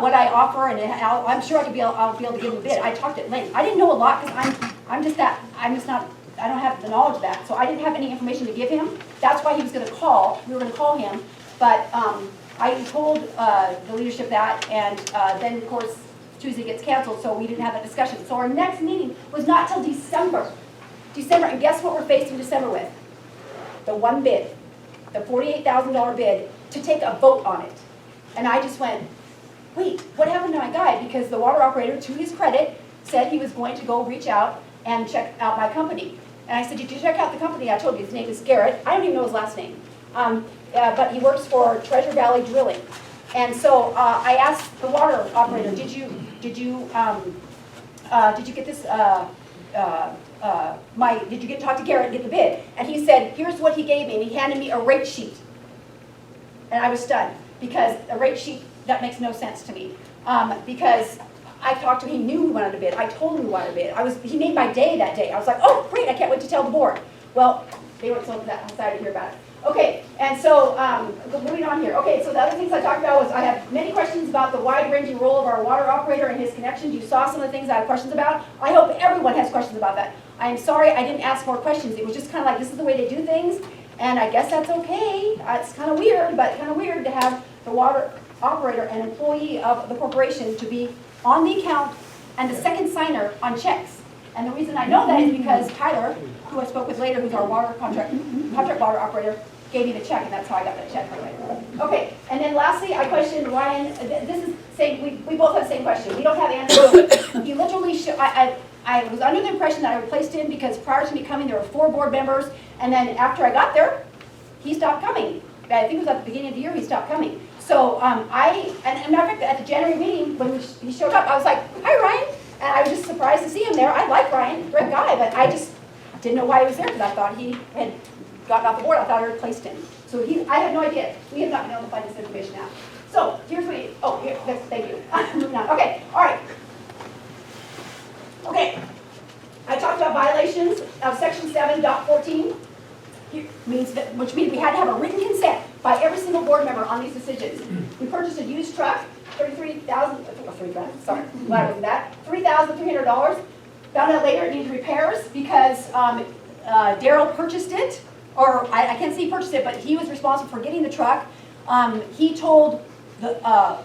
what I offer, and I'm sure I'll be able to give him a bid. I talked at length. I didn't know a lot because I'm just not. I don't have the knowledge of that, so I didn't have any information to give him. That's why he was going to call. We were going to call him, but I told the leadership that, and then of course Tuesday gets canceled, so we didn't have that discussion. So our next meeting was not till December. And guess what we're faced in December with? The one bid, the $48,000 bid, to take a vote on it. And I just went, wait, what happened to my guy? Because the water operator, to his credit, said he was going to go reach out and check out my company. And I said, did you check out the company? I told you his name is Garrett. I don't even know his last name. But he works for Treasure Valley Drilling. And so I asked the water operator, did you get this, did you get to talk to Garrett and get the bid? And he said, here's what he gave me, and he handed me a rate sheet. And I was stunned, because a rate sheet, that makes no sense to me. Because I talked to him, he knew we wanted a bid, I told him we wanted a bid. He made my day that day. I was like, oh, great, I can't wait to tell the board. Well, they weren't so excited to hear about it. Okay, and so, moving on here. Okay, so the other things I talked about was I have many questions about the wide-ranging role of our water operator and his connections. You saw some of the things I have questions about. I hope everyone has questions about that. I am sorry I didn't ask more questions. It was just kind of like, this is the way they do things, and I guess that's okay. It's kind of weird, but kind of weird to have the water operator and employee of the corporation to be on the account and the second signer on checks. And the reason I know that is because Tyler, who I spoke with later, who's our contract water operator, gave me the check, and that's how I got that check, by the way. Okay, and then lastly, I questioned Ryan. This is saying we both have the same question. We don't have answers. He literally, I was under the impression that I replaced him because prior to me coming, there were 4 board members, and then after I got there, he stopped coming. I think it was at the beginning of the year he stopped coming. So and matter of fact, at the January meeting when he showed up, I was like, "Hi, Ryan," and I was just surprised to see him there. I like Ryan, great guy, but I just didn't know why he was there because I thought he had gotten off the board. I thought I replaced him. So I have no idea. We have not been able to find this information out. So here's what thank you. Moving on. Okay, all right. Okay, I talked about violations of section 7.14, which means we had to have a written consent by every single board member on these decisions. We purchased a used truck, $3,300. Found out later it needed repairs because Daryl purchased it, or I can't say he purchased it, but he was responsible for getting the truck. He told the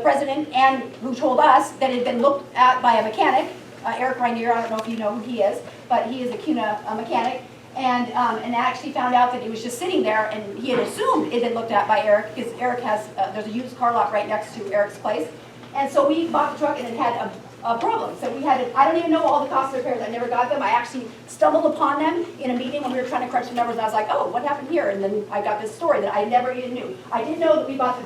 president, and who told us, that it had been looked at by a mechanic, Eric Rainier. I don't know if you know who he is, but he is a Kuna mechanic, and actually found out that it was just sitting there, and he had assumed it had been looked at by Eric, because Eric has, there's a used car lot right next to Eric's place, and so we bought the truck, and it had a problem. So we had to, I don't even know all the cost of repairs, I never got them. I actually stumbled upon them in a meeting when we were trying to crunch the numbers, and I was like, oh, what happened here? And then I got this story that I never even knew. I did know that we bought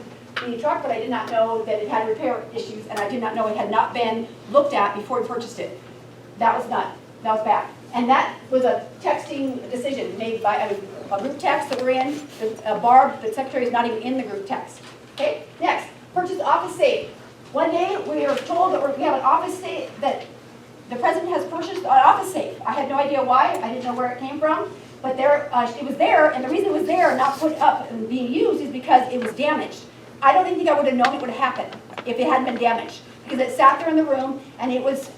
the truck, but I did not know that it had repair issues, and I did not know it had not been looked at before we purchased it. That was bad. And that was a texting decision made by a group text that we're in. Barb, the secretary, is not even in the group text. Okay, next, purchase office safe. One day we were told that we have an office safe, that the president has purchased an office safe. I had no idea why. I didn't know where it came from. But there, it was there, and the reason it was there, not put up and being used, is because it was damaged. I don't even think I would have known it would have happened if it hadn't been damaged, because it sat there in the room, and it was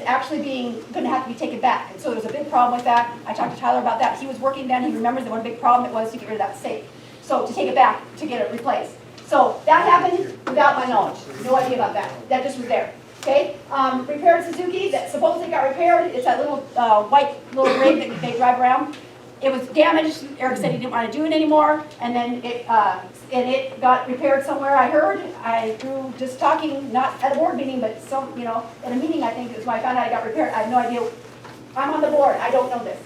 actually going to have to be taken back. And so there was a big problem with that. I talked to Tyler about that. He was working then. He remembers that one big problem it was to get rid of that safe. So to take it back, to get it replaced. So that happened without my knowledge. No idea about that. That just was there. Okay. Repaired Suzuki that supposedly got repaired. It's that little white little rig that they drive around. It was damaged. Eric said he didn't want to do it anymore. And then it got repaired somewhere, I heard. Through just talking, not at a board meeting, but at a meeting, I think, is when I found out it got repaired. I have no idea. I'm on the board. I don't know this.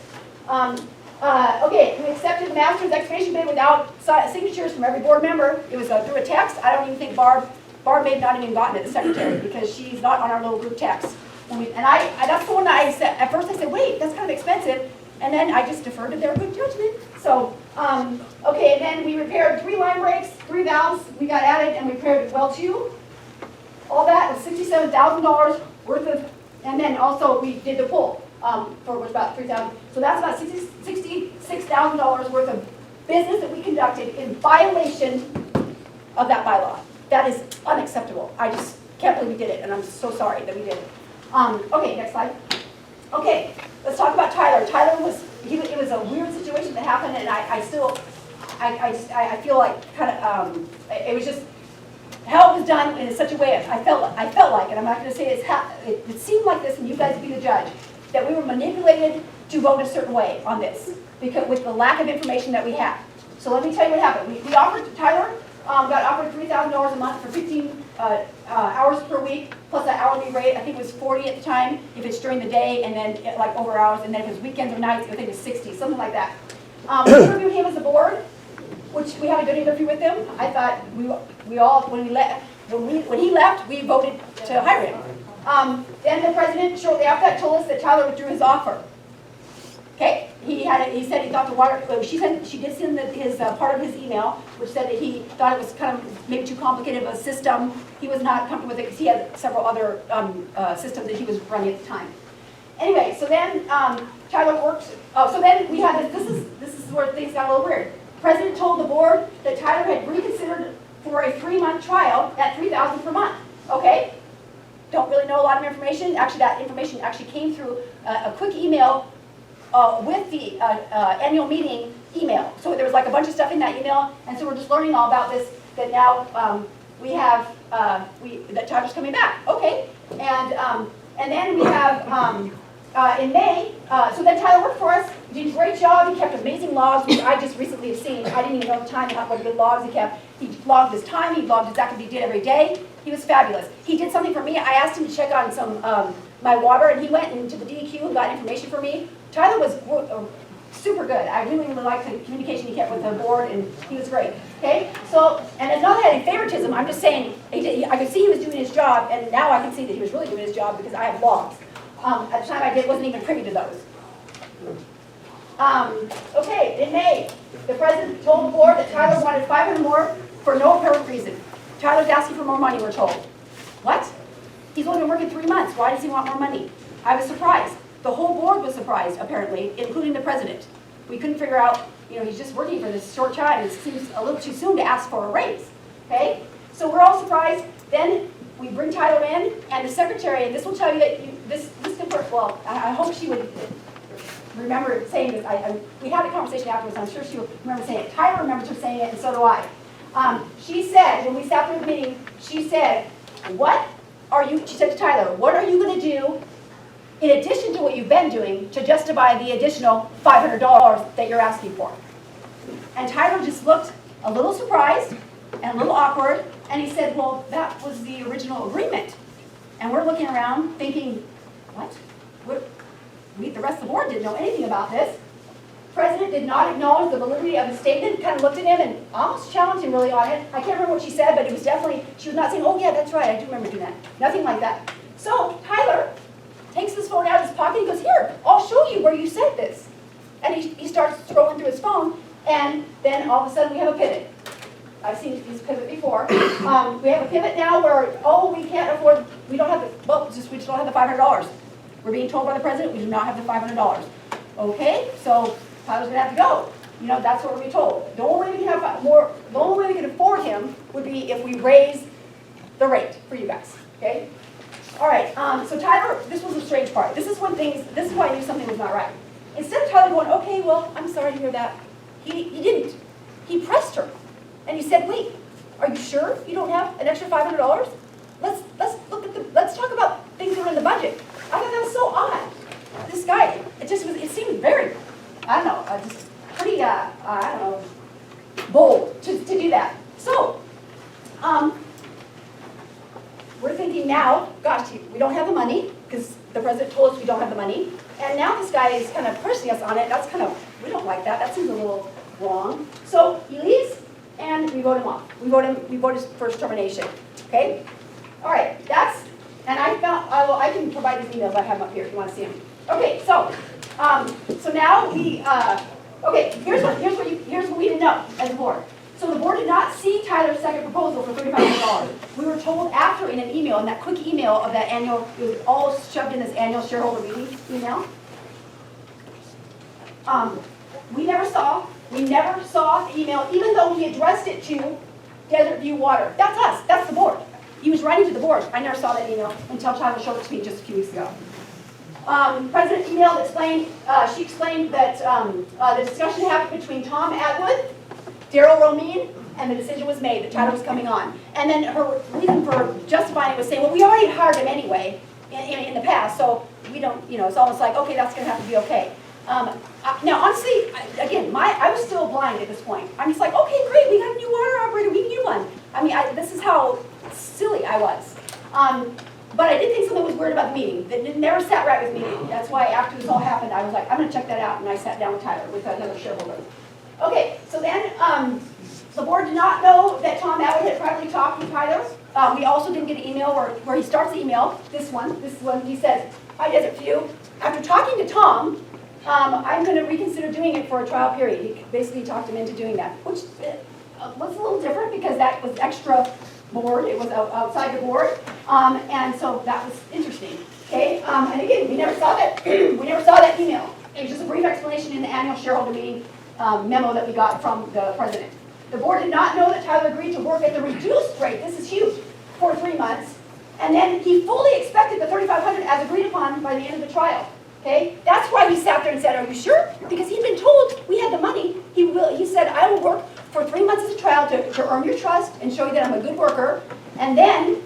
Okay, we accepted master's excavation bid without signatures from every board member. It was through a text. I don't even think Barb may have not even gotten it, the secretary, because she's not on our little group text. That's the one that I said, at first I said, wait, that's kind of expensive. And then I just deferred to their good judgment. So, okay, and then we repaired 3 line breaks, 3 valves we got added, and we repaired well 2. All that was $67,000 worth of, and then also we did the pull for which about $3,000. So that's about $66,000 worth of business that we conducted in violation of that bylaw. That is unacceptable. I just can't believe we did it, and I'm so sorry that we did it. Okay, next slide. Okay, let's talk about Tyler. Tyler was, it was a weird situation that happened, and I feel like it was just how it was done in such a way. I felt like, and I'm not going to say it seemed like this, and you guys be the judge, that we were manipulated to vote a certain way on this because with the lack of information that we had. So let me tell you what happened. We offered Tyler. Got offered $3,000 a month for 15 hours per week, plus an hourly rate. I think it was 40 at the time, if it's during the day, and then like over hours, and then if it was weekends or nights, I think it was 60, something like that. We interviewed him as a board. which we had a good interview with him. I thought we all, when he left, we voted to hire him. Then the president shortly after that told us that Tyler withdrew his offer. Okay, he said he thought the water, she did send his part of his email, which said that he thought it was kind of maybe too complicated of a system. He was not comfortable with it because he had several other systems that he was running at the time. Anyway, so then Tyler worked, so then we had this is where things got a little weird. President told the board that Tyler had reconsidered for a 3-month trial at $3,000 per month, okay? Don't really know a lot of information. Actually, that information actually came through a quick email with the annual meeting email. So there was like a bunch of stuff in that email, and so we're just learning all about this, that now we have, that Tyler's coming back, okay? And then we have, in May, so then Tyler worked for us, did a great job, he kept amazing logs, which I just recently have seen. I didn't even know at the time what good logs he kept. He logged his time, he logged exactly what he did every day. He was fabulous. He did something for me. I asked him to check on some my water, and he went into the DEQ and got information for me. Tyler was super good. I really, really liked the communication he kept with the board, and he was great. Okay, so, and it's not that any favoritism, I'm just saying, I could see he was doing his job, and now I can see that he was really doing his job because I have logs. At the time I wasn't even privy to those. Okay, in May, the president told the board that Tyler wanted 500 more for no apparent reason. Tyler's asking for more money, we're told. What? He's only been working 3 months. Why does he want more money? I was surprised. The whole board was surprised, apparently, including the president. We couldn't figure out, he's just working for this short time. It seems a little too soon to ask for a raise. Okay? So we're all surprised. Then we bring Tyler in, and the secretary, and this will tell you that well, I hope she would remember saying this. We had a conversation afterwards, I'm sure she will remember saying it. Tyler remembers her saying it, and so do I. She said, when we sat through the meeting, she said, she said to Tyler, what are you going to do in addition to what you've been doing to justify the additional $500 that you're asking for? And Tyler just looked a little surprised and a little awkward, and he said, well, that was the original agreement. And we're looking around thinking, what? The rest of the board didn't know anything about this. President did not acknowledge the validity of his statement, kind of looked at him and almost challenged him really on it. I can't remember what she said, but it was definitely, she was not saying, oh yeah, that's right, I do remember doing that. Nothing like that. So Tyler takes his phone out of his pocket and goes, here, I'll show you where you said this. And he starts scrolling through his phone, and then all of a sudden we have a pivot. I've seen these pivot before. We have a pivot now where, we can't afford, we just don't have the $500. We're being told by the president we do not have the $500. Okay, so Tyler's gonna have to go. That's what we're being told. The only way we can have more, the only way we can afford him would be if we raise the rate for you guys. Okay? All right, so Tyler, this was the strange part. This is why I knew something was not right. Instead of Tyler going, okay, well, I'm sorry to hear that, he didn't. He pressed her. And he said, wait, are you sure you don't have an extra $500? Let's talk about things that are in the budget. I thought that was so odd. This guy, it seemed very, I don't know, just pretty, bold to do that. So, we're thinking now, gosh, we don't have the money, because the president told us we don't have the money, and now this guy is kind of pushing us on it. That's kind of, we don't like that. That seems a little wrong. So he leaves, and we vote him off. We vote his first termination. Okay? All right, and I can provide his emails. I have them up here if you want to see them. Okay, so now here's what we didn't know as a board. So the board did not see Tyler's second proposal for $3,500. We were told after in an email, in that quick email of that annual, it was all shoved in this annual shareholder meeting email. We never saw the email, even though he addressed it to Desert View Water. That's us, that's the board. He was writing to the board. I never saw that email until Tyler showed it to me just a few weeks ago. President emailed, she explained that the discussion happened between Tom Atwood, Daryl Romine, and the decision was made that Tyler was coming on. And then her reason for justifying it was saying, well, we already hired him anyway in the past, so we don't, it's almost like, okay, that's going to have to be okay. Now, honestly, again, I was still blind at this point. I'm just like, okay, great, we got a new water operator, we need one. I mean, this is how silly I was. But I did think something was weird about the meeting. It never sat right with me. That's why after this all happened, I was like, I'm going to check that out. And I sat down with Tyler, with another shareholder. Okay, so then, the board did not know that Tom Abbott had privately talked with Tyler. We also didn't get an email where he starts the email, this one, he says, "Hi Desert View. After talking to Tom, I'm going to reconsider doing it for a trial period." He basically talked him into doing that, which was a little different because that was extra board. It was outside the board, and so that was interesting. Okay, and again, we never saw that. We never saw that email. It was just a brief explanation in the annual shareholder meeting memo that we got from the president. The board did not know that Tyler agreed to work at the reduced rate. This is huge, for 3 months, and then he fully expected the $3,500 as agreed upon by the end of the trial. Okay, that's why he sat there and said, "Are you sure?" Because he'd been told we had the money. He said, "I will work for 3 months as a trial to earn your trust and show you that I'm a good worker," and then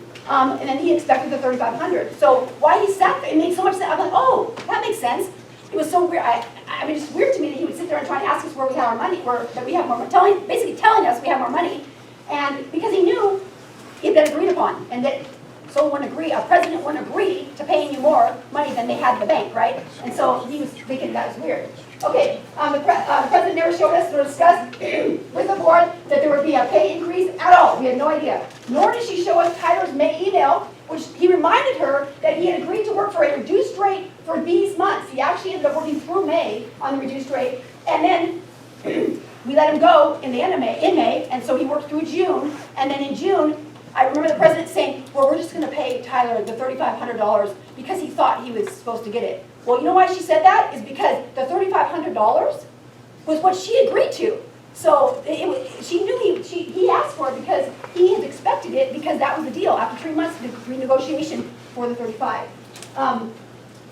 he expected the $3,500. So why he sat there, it made so much sense. I'm like, oh, that makes sense. It was so weird. I mean, it's weird to me that he would sit there and try to ask us where we had our money, that we have more money, basically telling us we have more money, and because he knew it had been agreed upon, and that a president wouldn't agree to paying you more money than they had in the bank, right? And so he was thinking that was weird. Okay, the president never showed us or discussed with the board that there would be a pay increase at all. We had no idea. Nor did she show us Tyler's May email, which he reminded her that he had agreed to work for a reduced rate for these months. He actually ended up working through May on the reduced rate, and then we let him go in the end of May, and so he worked through June, and then in June, I remember the president saying, "Well, we're just going to pay Tyler the $3,500 because he thought he was supposed to get it." Well, you know why she said that? Is because the $3,500 was what she agreed to. So she knew he asked for it because he had expected it, because that was the deal. After 3 months of renegotiation for the $35,000.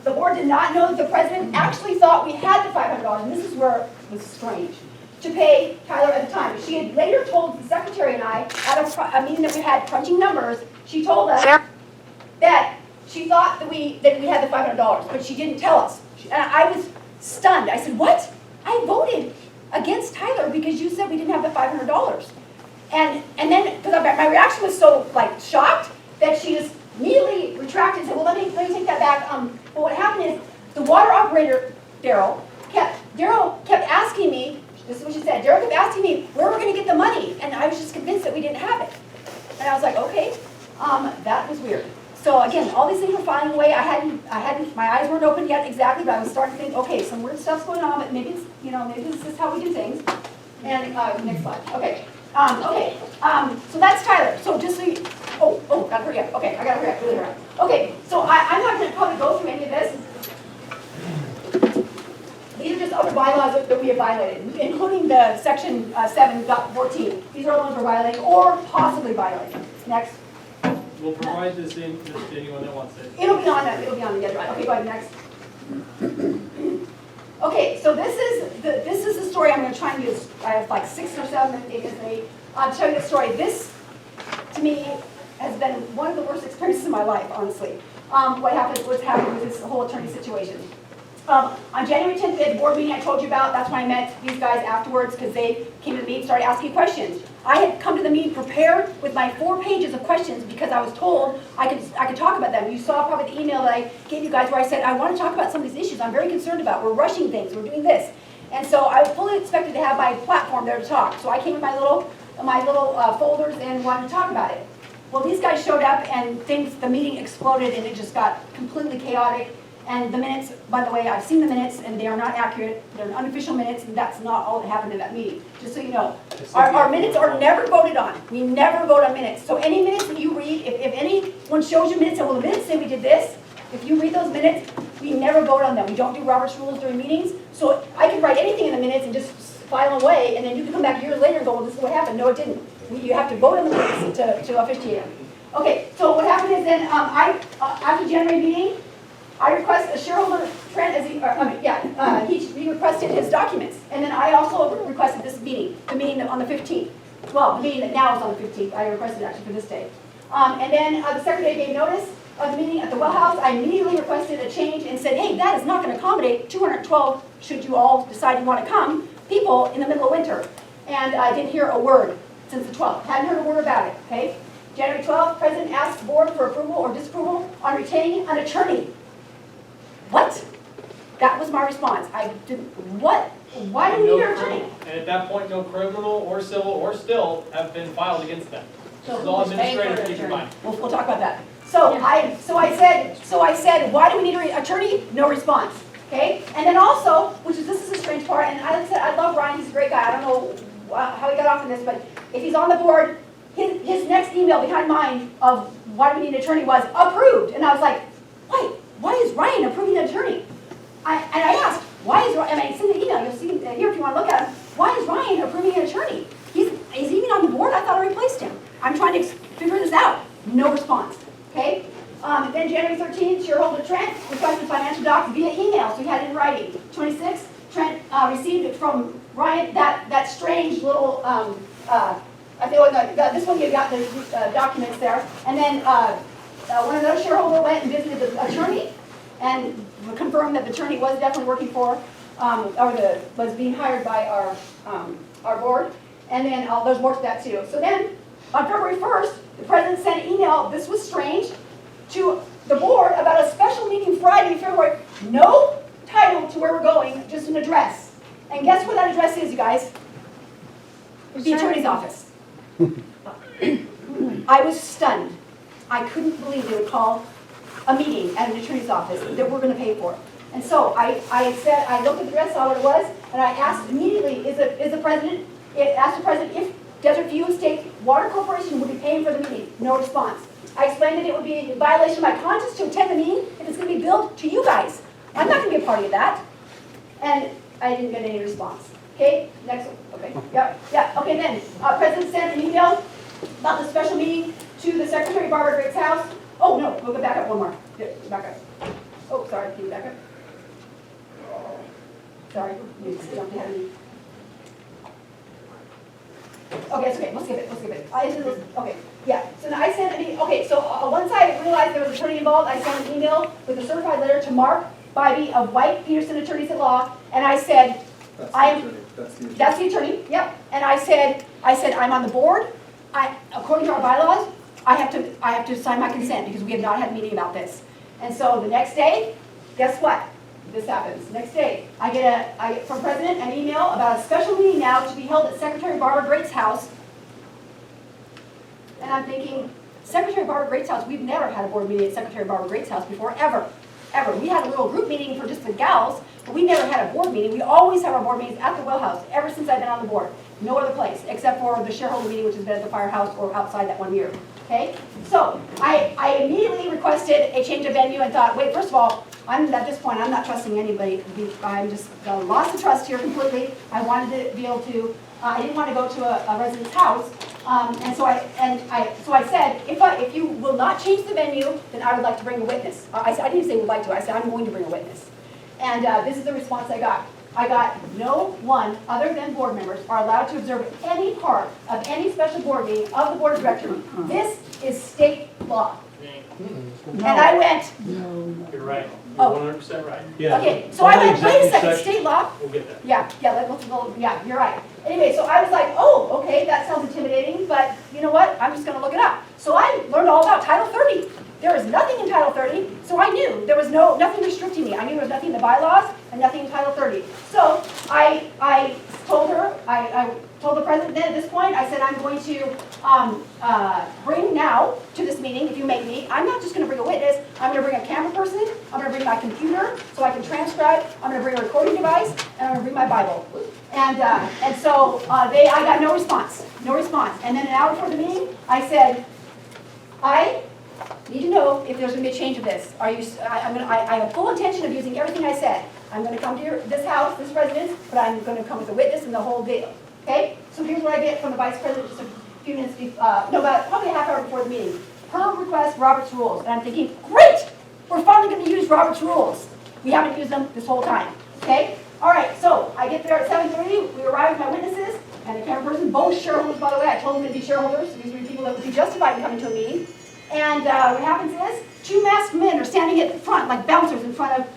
The board did not know that the president actually thought we had the $500, and this is where it was strange, to pay Tyler at the time. She had later told the secretary and I, at a meeting that we had crunching numbers, she told us that she thought that we had the $500, but she didn't tell us. And I was stunned. I said, "What? I voted against Tyler because you said we didn't have the $500. And then, because my reaction was so shocked that she just immediately retracted and said, "Well, let me take that back." But what happened is the water operator, Daryl kept asking me. This is what she said. Daryl kept asking me where we're going to get the money, and I was just convinced that we didn't have it. And I was like, okay, that was weird. So again, all these things were falling away. My eyes weren't open yet exactly, but I was starting to think, okay, some weird stuff's going on, but maybe it's, maybe this is how we do things. And next slide. Okay. So that's Tyler. So just so you, gotta hurry up. Okay, I gotta hurry up, really hurry up. Okay, so I'm not going to probably go through any of this. These are just other bylaws that we have violated, including the section 7.14. These are the ones we're violating or possibly violating. Next. We'll provide this to anyone that wants it. It'll be on that. It'll be on the other one. Okay, go ahead, next. Okay, so this is the story I'm going to try and use. I have like 6 or 7 minutes. I'll tell you the story. This, to me, has been one of the worst experiences of my life, honestly. What's happened with this whole attorney situation. On January 10th, at the board meeting I told you about, that's when I met these guys afterwards because they came to the meeting and started asking questions. I had come to the meeting prepared with my 4 pages of questions because I was told I could talk about them. You saw probably the email that I gave you guys where I said, I want to talk about some of these issues I'm very concerned about. We're rushing things. We're doing this. And so I fully expected to have my platform there to talk. So I came with my little folders and wanted to talk about it. Well, these guys showed up and the meeting exploded and it just got completely chaotic. And the minutes, by the way, I've seen the minutes and they are not accurate. They're unofficial minutes and that's not all that happened in that meeting, just so you know. Our minutes are never voted on. We never vote on minutes. So any minutes that you read, if anyone shows you minutes and well, the minutes say we did this, if you read those minutes, we never vote on them. We don't do Robert's rules during meetings. So I can write anything in the minutes and just file away and then you can come back years later and go, well, this is what happened. No, it didn't. You have to vote on the minutes to officiate them. Okay, so what happened is then, after January meeting, I request a shareholder, he requested his documents. And then I also requested this meeting, the meeting on the 15th. Well, the meeting that now is on the 15th. I requested actually for this day. And then the secretary gave notice of the meeting at the well house. I immediately requested a change and said, hey, that is not going to accommodate 212, should you all decide you want to come, people in the middle of winter. And I didn't hear a word since the 12th. Hadn't heard a word about it, okay? January 12th, President asked the board for approval or disapproval on retaining an attorney. What? That was my response. I didn't, what, why do we need an attorney? And at that point, no criminal or civil or still have been filed against them. So This is who all was paying for administrative, an keep in attorney? mind. We'll talk about that. So I said, why do we need an attorney? No response, okay? And then also, this is a strange part, and like I said, I love Ryan, he's a great guy, I don't know how he got off on this, but if he's on the board, his next email behind mine of why do we need an attorney was approved. And I was like, why is Ryan approving an attorney? And I asked, why is Ryan, and I sent an email, you'll see it here if you want to look at him, why is Ryan approving an attorney? Is he even on the board? I thought I replaced him. I'm trying to figure this out. No response. Okay? Then January 13th, shareholder Trent requested financial docs via email, so he had it in writing. 26th, Trent received it from Ryan, that strange little, I feel like this one you got the documents there. And then one of those shareholder went and visited the attorney and confirmed that the attorney was definitely working for, was being hired by our board. And then there's more to that too. So then on February 1st, the president sent an email, this was strange, to the board about a special meeting Friday, February. No title to where we're going, just an address. And guess where that address is, you guys? The attorney's office. I was stunned. I couldn't believe they would call a meeting at an attorney's office that we're going to pay for. And so I said, I looked at the address, saw what it was, and I asked immediately, asked the president if Desert View Estate Water Corporation would be paying for the meeting. No response. I explained that it would be a violation of my conscience to attend the meeting if it's going to be billed to you guys. I'm not going to be a party of that. And I didn't get any response. Okay, next one. Okay, yeah. Okay, then President sent an email about the special meeting to the Secretary Barbara Gregg's house. Oh no, we'll go back up one more. Here, back up. Oh, sorry, can you back up? Sorry, you jumped ahead of me. Okay, it's okay. We'll skip it. Okay, yeah. So now I sent once I realized there was an attorney involved, I sent an email with a certified letter to Mark Bybee of White Peterson Attorneys at Law, and I said, that's the attorney. Yep. And I said I'm on the board. According to our bylaws, I have to sign my consent because we have not had a meeting about this. And so the next day, guess what? This happens. Next day, I get from President an email about a special meeting now to be held at Secretary Barbara Gregg's house. And I'm thinking, Secretary Barbara Gregg's house, we've never had a board meeting at Secretary Barbara Gregg's house before, ever. We had a little group meeting for just the gals, but we never had a board meeting. We always have our board meetings at the well house, ever since I've been on the board. No other place, except for the shareholder meeting, which has been at the firehouse or outside that 1 year. Okay? So I immediately requested a change of venue and thought, wait, first of all, at this point, I'm not trusting anybody. I'm just lost the trust here completely. I wanted to be able to, I didn't want to go to a resident's house. So I said, if you will not change the venue, then I would like to bring a witness. I didn't say would like to, I said I'm going to bring a witness. And this is the response I got. I got no one other than board members are allowed to observe any part of any special board meeting of the board of directors. This is state law. And I went, You're right. Oh. You're 100% right. Yeah. okay, so I went, wait a second, Executive state law? We'll get there. Yeah, you're right. Anyway, so I was like, oh, okay, that sounds intimidating, but you know what? I'm just going to look it up. So I learned all about Title 30. There is nothing in Title 30, so I knew there was nothing restricting me. I knew there was nothing in the bylaws and nothing in Title 30. So I told her, I told the president then at this point, I said I'm going to bring now to this meeting, if you make me, I'm not just going to bring a witness, I'm going to bring a camera person, I'm going to bring my computer so I can transcribe, I'm going to bring a recording device, and I'm going to bring my Bible. And so I got no response. And then an hour before the meeting, I said, I need to know if there's going to be a change of this. I have full intention of using everything I said. I'm going to come to this house, this residence, but I'm going to come with a witness and the whole deal. Okay? So here's what I get from the vice president just a few minutes, about probably a half hour before the meeting. Per request, Robert's rules. And I'm thinking, great! We're finally going to use Robert's rules. We haven't used them this whole time. Okay? All right, so I get there at 7:30. We arrive with my witnesses and the camera person, both shareholders, by the way. I told them to be shareholders. So these were the people that would be justified in coming to a meeting. And what happens is, two masked men are standing at the front, like bouncers in front of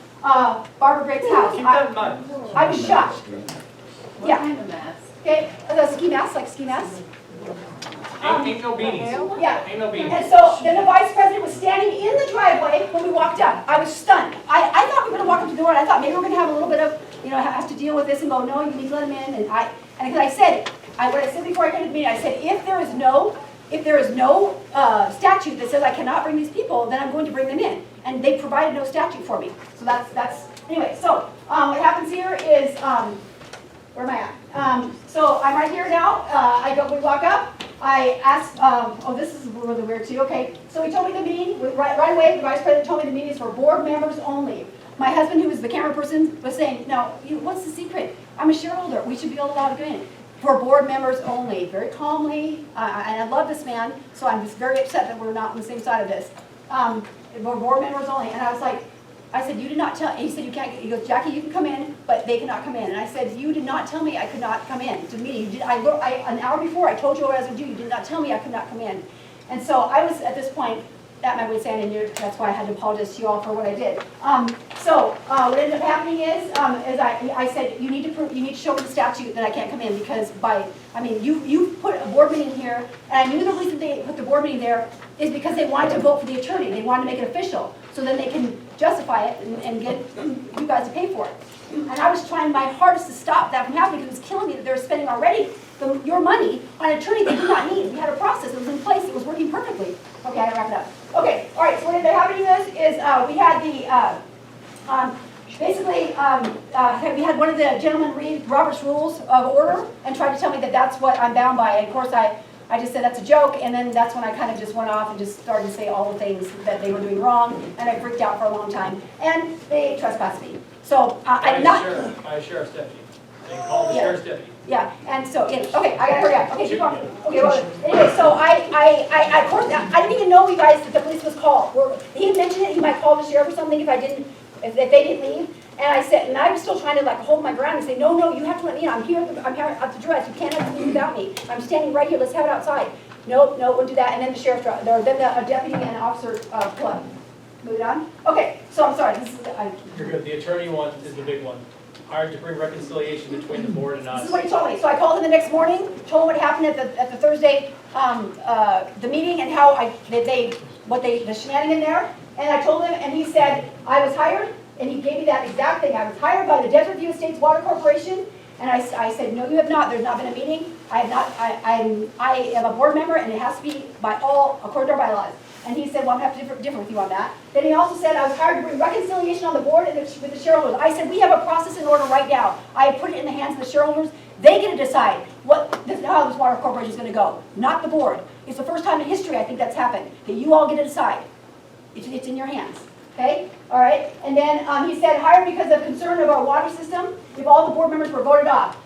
Barbara Gregg's house. Keep that in mind. I was shocked. What Yeah. kind of mask? Okay, the ski masks, like ski masks. Ain't no beanies. Yeah. Ain't no beanies. And so then the vice president was standing in the driveway when we walked up. I was stunned. I thought we were gonna walk up to the door and I thought maybe we're gonna have a little bit of, have to deal with this and go, no, you need to let him in. And because I said, what I said before I came to the meeting, I said, if there is no statute that says I cannot bring these people, then I'm going to bring them in. And they provided no statute for me. So anyway, so what happens here is, where am I at? So I'm right here now. We walk up. I asked, this is really weird too. Okay, so he told me the meeting, right away, the vice president told me the meeting is for board members only. My husband, who was the camera person, was saying, no, what's the secret? I'm a shareholder. We should be allowed to go in. For board members only, very calmly, and I love this man, so I'm just very upset that we're not on the same side of this. For board members only, and I said, you did not tell, and he said, you can't, he goes, Jackie, you can come in, but they cannot come in. And I said, you did not tell me I could not come in to the meeting. An hour before, I told you what I was going to do. You did not tell me I could not come in. And so I was, at this point, at my wit's end, and that's why I had to apologize to you all for what I did. What ended up happening is I said, you need to show me the statute that I can't come in because you put a board meeting here, and I knew the reason they put the board meeting there is because they wanted to vote for the attorney. They wanted to make it official, so then they can justify it and get you guys to pay for it. And I was trying my hardest to stop that from happening because it was killing me that they were spending already your money on an attorney they did not need. We had a process that was in place that was working perfectly. Okay, I gotta wrap it up. Okay, all right, so what ended up happening is we had we had one of the gentlemen read Robert's Rules of Order and tried to tell me that that's what I'm bound by. And of course, I just said that's a joke, and then that's when I kind of just went off and just started to say all the things that they were doing wrong, and I freaked out for a long time. And they trespassed me. So I'm not... By a sheriff's deputy. They called the sheriff's deputy. Yeah, and so, okay, I gotta hurry up. Okay, keep going. Okay, well, anyway, so I of course, I didn't even know, you guys, that the police was called. He had mentioned it, he might call the sheriff or something if they didn't leave. And I said, and I was still trying to hold my ground and say, no, you have to let me in. I'm here at the dress. You can't have to leave without me. I'm standing right here. Let's have it outside. No, won't do that. And then the sheriff, then the deputy and officer pull up. Move it on. Okay, so I'm sorry. You're good. The attorney one is the big one. Hired to bring reconciliation between the board and us. This is what he told me. So I called him the next morning, told him what happened at the Thursday the meeting and how the shenanigan there. And I told him, and he said I was hired. And he gave me that exact thing. I was hired by the Desert View Estates Water Corporation, and I said, no, you have not. There's not been a meeting. I have not. I am a board member, and it has to be according to our bylaws. And he said, well, I'm going to have to differ with you on that. Then he also said I was hired to bring reconciliation on the board and with the shareholders. I said, we have a process in order right now. I put it in the hands of the shareholders. They get to decide how this water corporation is going to go, not the board. It's the first time in history I think that's happened, that you all get to decide. It's in your hands. Okay, all right, and then he said hired because of concern of our water system if all the board members were voted off.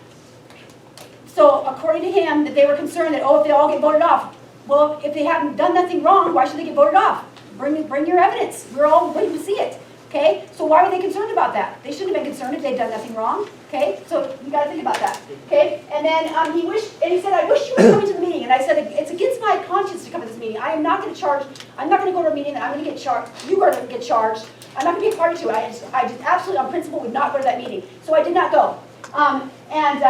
So according to him, that they were concerned that, if they all get voted off, well, if they haven't done nothing wrong, why should they get voted off? Bring your evidence. We're all waiting to see it. Okay, so why were they concerned about that? They shouldn't have been concerned if they'd done nothing wrong. Okay, so you got to think about that. Okay, and then he said, I wish you would come into the meeting. And I said, it's against my conscience to come to this meeting. I am not going to charge. I'm not going to go to a meeting that I'm going to get charged. You are going to get charged. I'm not going to be a party to it. I just absolutely on principle would not go to that meeting. So I did not go. And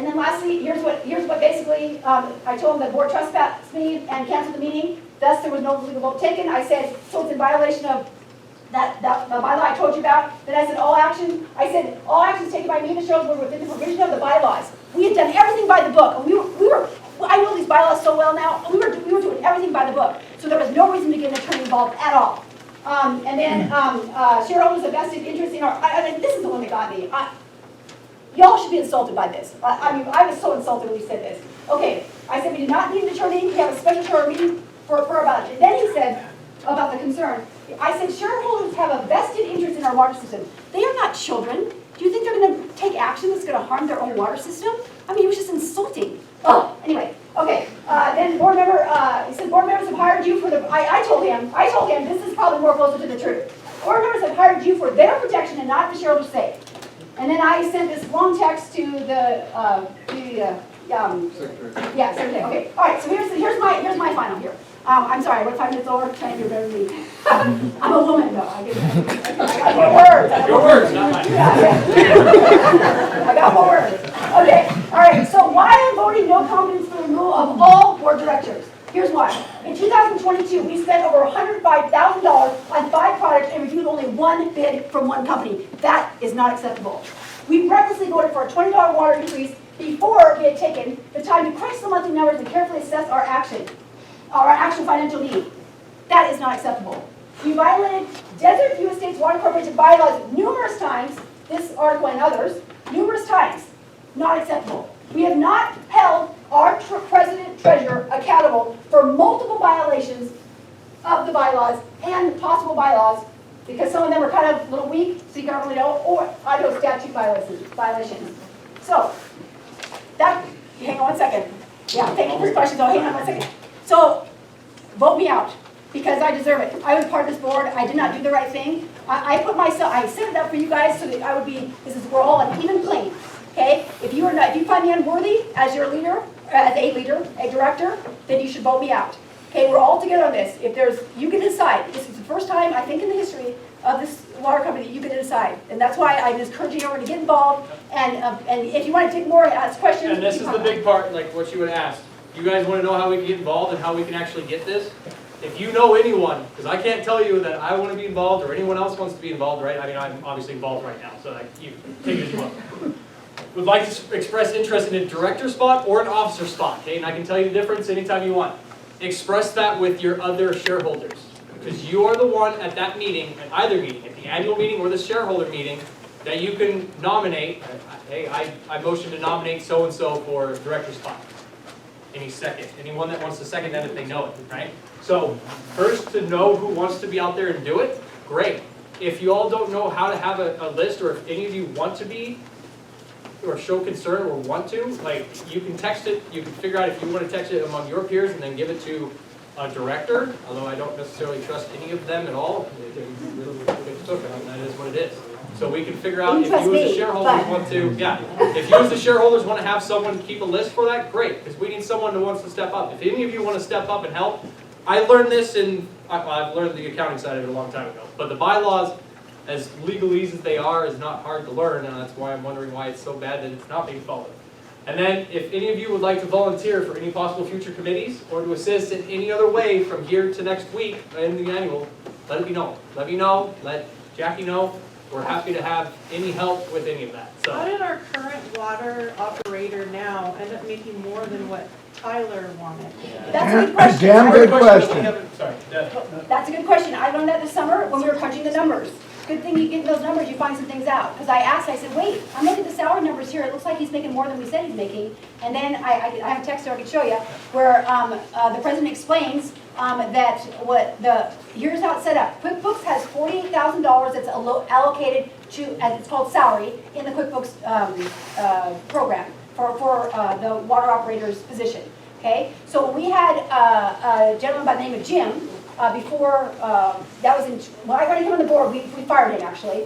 then lastly, here's what basically I told him the board trespassed me and canceled the meeting. Thus, there was no legal vote taken. I said, so it's in violation of the bylaw I told you about. Then I said all actions taken by me and the shareholders were within the provision of the bylaws. We had done everything by the book. I know these bylaws so well now. We were doing everything by the book. So there was no reason to get an attorney involved at all. And then shareholders have vested interest in our. This is the one that got me. Y'all should be insulted by this. I was so insulted when he said this. Okay, I said we do not need an attorney. We have a special shareholder meeting for about it. And then he said about the concern. I said shareholders have a vested interest in our water system. They are not children. Do you think they're going to take action that's going to harm their own water system? It was just insulting. Oh, anyway, okay. Then board member, he said board members have hired you for the. I told him this is probably more closer to the truth. Board members have hired you for their protection and not the shareholders' sake. And then I sent this long text to the secretary. Yeah, secretary. Okay. All right. So here's my final here. I'm sorry, I went 5 minutes over, trying to do better than me. I'm a woman, though. I got more words. Your words, not mine. I got more words. Okay, all right. So why I'm voting no confidence for the removal of all board directors? not acceptable. We recklessly voted for a $20 water increase before we had taken the time to crunch the monthly numbers and carefully assess our actual financial need. That is not acceptable. We violated Desert View Estates Water Corporation bylaws numerous times, this article and others, numerous times. Not acceptable. We have not held our president treasurer accountable for multiple violations of the bylaws and possible bylaws, because some of them are kind of a little weak, so you can't really know, or I know statute violations. So, hang on one second. Yeah, thank you for the question, so hang on one second. So, vote me out, because I deserve it. I was part of this board, I did not do the right thing. I set it up for you guys so that I would be, we're all on even plane, okay? If you find me unworthy as your leader, as a director, then you should vote me out. Okay, we're all together on this. You can decide. This is the first time, I think, in the history of this water company that you can decide. And that's why I'm just encouraging everyone to get involved. And if you want to take more, ask questions. And this is the big part, like what you would ask. You guys want to know how we can get involved and how we can actually get this? If you know anyone, because I can't tell you that I want to be involved or anyone else wants to be involved, right? I mean, I'm obviously involved right now, so you take it as you want. Would like to express interest in a director spot or an officer spot, okay? And I can tell you the difference anytime you want. Express that with your other shareholders, because you are the one at that meeting, at either meeting, at the annual meeting or the shareholder meeting, that you can nominate. Hey, I motion to nominate so-and-so for director spot. Any second, anyone that wants to second that if they know it, right? So first, to know who wants to be out there and do it, great. If you all don't know how to have a list, or if any of you want to be or show concern or want to, like, you can text it, you can figure out if you want to text it among your peers and then give it to a director, although I don't necessarily trust any of them at all. That is what it is. So we can figure out if you as the shareholders want to, if you as the shareholders want to have someone keep a list for that, great, because we need someone who wants to step up. If any of you want to step up and help, I learned this I've learned the accounting side of it a long time ago, but the bylaws, as legalese as they are, is not hard to learn, and that's why I'm wondering why it's so bad that it's not being followed. And then, if any of you would like to volunteer for any possible future committees, or to assist in any other way from here to next week in the annual, let me know. Let me know, let Jackie know. We're happy to have any help with any of that. So. How did our current water operator now end up making more than what Tyler wanted? That's a good question. Damn good question. Sorry, That's a good question. I learned that this summer when we were crunching the numbers. Good thing you get those numbers, you find some things out. Because I asked, I said, wait, I'm looking at the salary numbers here. It looks like he's making more than we said he's making. And then I have a text there I can show you where the president explains that here's how it's set up. QuickBooks has $48,000 that's allocated to, as it's called, salary in the QuickBooks program for the water operator's position. Okay, so we had a gentleman by the name of Jim. Before, that was when I got him on the board, we fired him actually.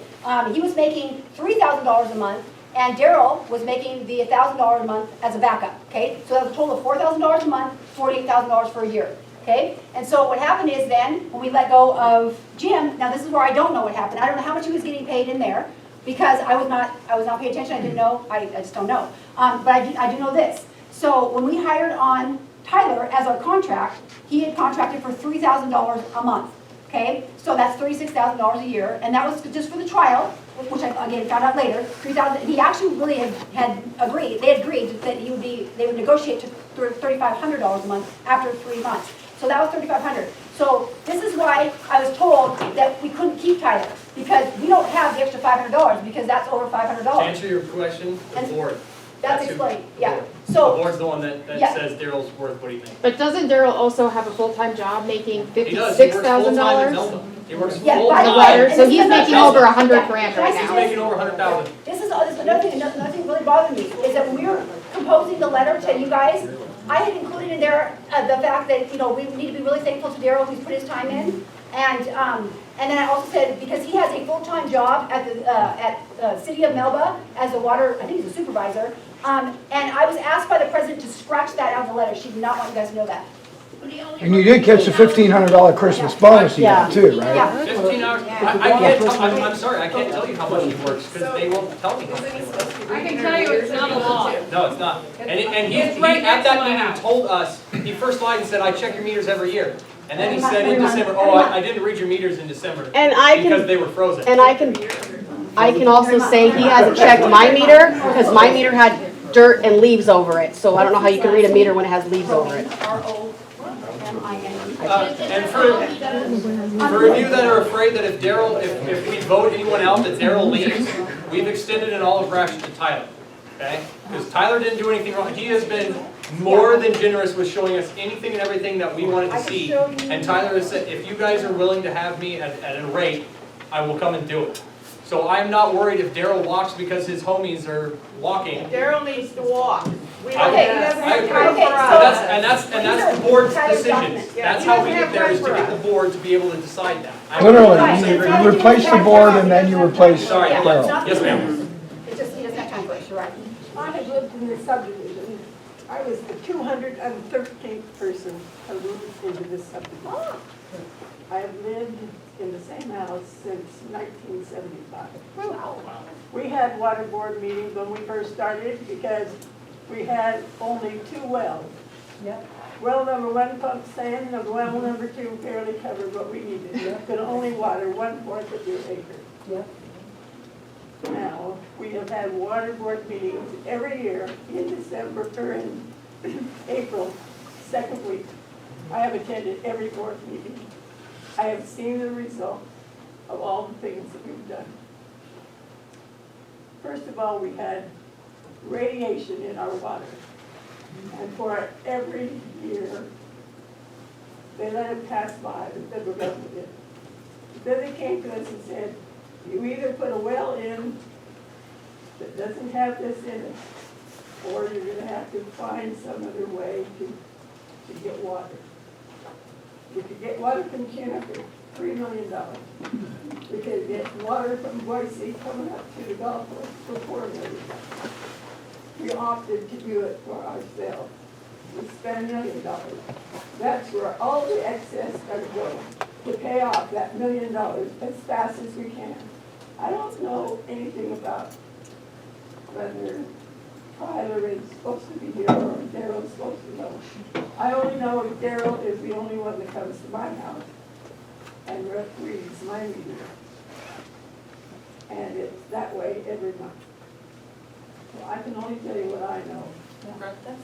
He was making $3,000 a month, and Daryl was making the $1,000 a month as a backup, okay? So that was a total of $4,000 a month, $48,000 for a year, okay? And so what happened is then, when we let go of Jim, now this is where I don't know what happened. I don't know how much he was getting paid in there, because I was not paying attention, I didn't know, I just don't know. But I do know this. So when we hired on Tyler as our contract, he had contracted for $3,000 a month, okay? So that's $36,000 a year, and that was just for the trial, which I, again, found out later. $3,000, he actually really had agreed, they had agreed that they would negotiate to $3,500 a month after 3 months. So that was $3,500. So this is why I was told that we couldn't keep Tyler, because we don't have the extra $500, because that's over $500. To answer your question, the board. That's explained, yeah. The So board's the one that says Daryl's worth what he makes. But doesn't Daryl also have a full-time job making He does. He works full-time in $56,000? Zelda. He works Yeah, full-time. by the Letter, so and he's this is making another- over 100 yeah. grand Can I right say He's now. this? making over 100,000. This is another thing really bothered me, is that when we were composing the letter to you guys, I had included in there the fact that, we need to be really thankful to Daryl who's put his time in. And then I also said, because he has a full-time job at the City of Melba as a water, I think he's a supervisor. And I was asked by the president to scratch that out of the letter. She did not want you guys to know that. And you did catch the $1,500 Christmas bonus you got too, right? Yeah. 15 hours. I can't tell, I'm sorry, I can't tell you how much he works, because they won't tell me how much he works. I can tell you it's not a lot. No, it's not. And he at that meeting told us, he first lied and said, I check your meters every year. And then he said in December, oh, I didn't read your meters in December And I because can, they were frozen. and I I can also say he hasn't checked my meter, because my meter had dirt and leaves over it, so I don't know how you can read a meter when it has leaves over it. And for you that are afraid that if we vote anyone out, that Daryl leaves, we've extended an olive branch to Tyler, okay? Because Tyler didn't do anything wrong. He has been more than generous with showing us anything and everything that we wanted to see. And Tyler has said, if you guys are willing to have me at a rate, I will come and do it. So I'm not worried if Daryl walks because his homies are walking. Daryl needs to walk. We don't Okay, have I agree. time for us. And that's the board's decision. Yeah, That's he how we doesn't get there, have is to time get for the board to be able to decide that. I Literally, agree. you replace the board and then you replace Sorry, Daryl. yes ma'am. It's just, he doesn't have time for it, you're right. I have lived in this subdivision. I was the 213th person to move into this subdivision. I have lived in the same house since 1975. We had water board meetings when we first started because we had only 2 wells. Well number 1 pumped sand, and well number 2 barely covered what we needed. Could only water 1/4 of your acre. Now, we have had water board meetings every year in December, or in April, 2nd week. I have attended every board meeting. I have seen the result of all the things that we've done. First of all, we had radiation in our water. And for every year, they let it pass by, the federal government did. Then they came to us and said, you either put a well in that doesn't have this in it, or you're gonna have to find some other way to get water. We could get water from Kuna for $3 million. We could get water from Boise coming up to the Gulf for $4 million. We opted to do it for ourselves. We spent $1 million. That's where all the excess is going to go, to pay off that $1 million as fast as we can. I don't know anything about whether Tyler is supposed to be here or Daryl is supposed to know. I only know Daryl is the only one that comes to my house and reads my meter. And it's that way every month. So I can only tell you what I know.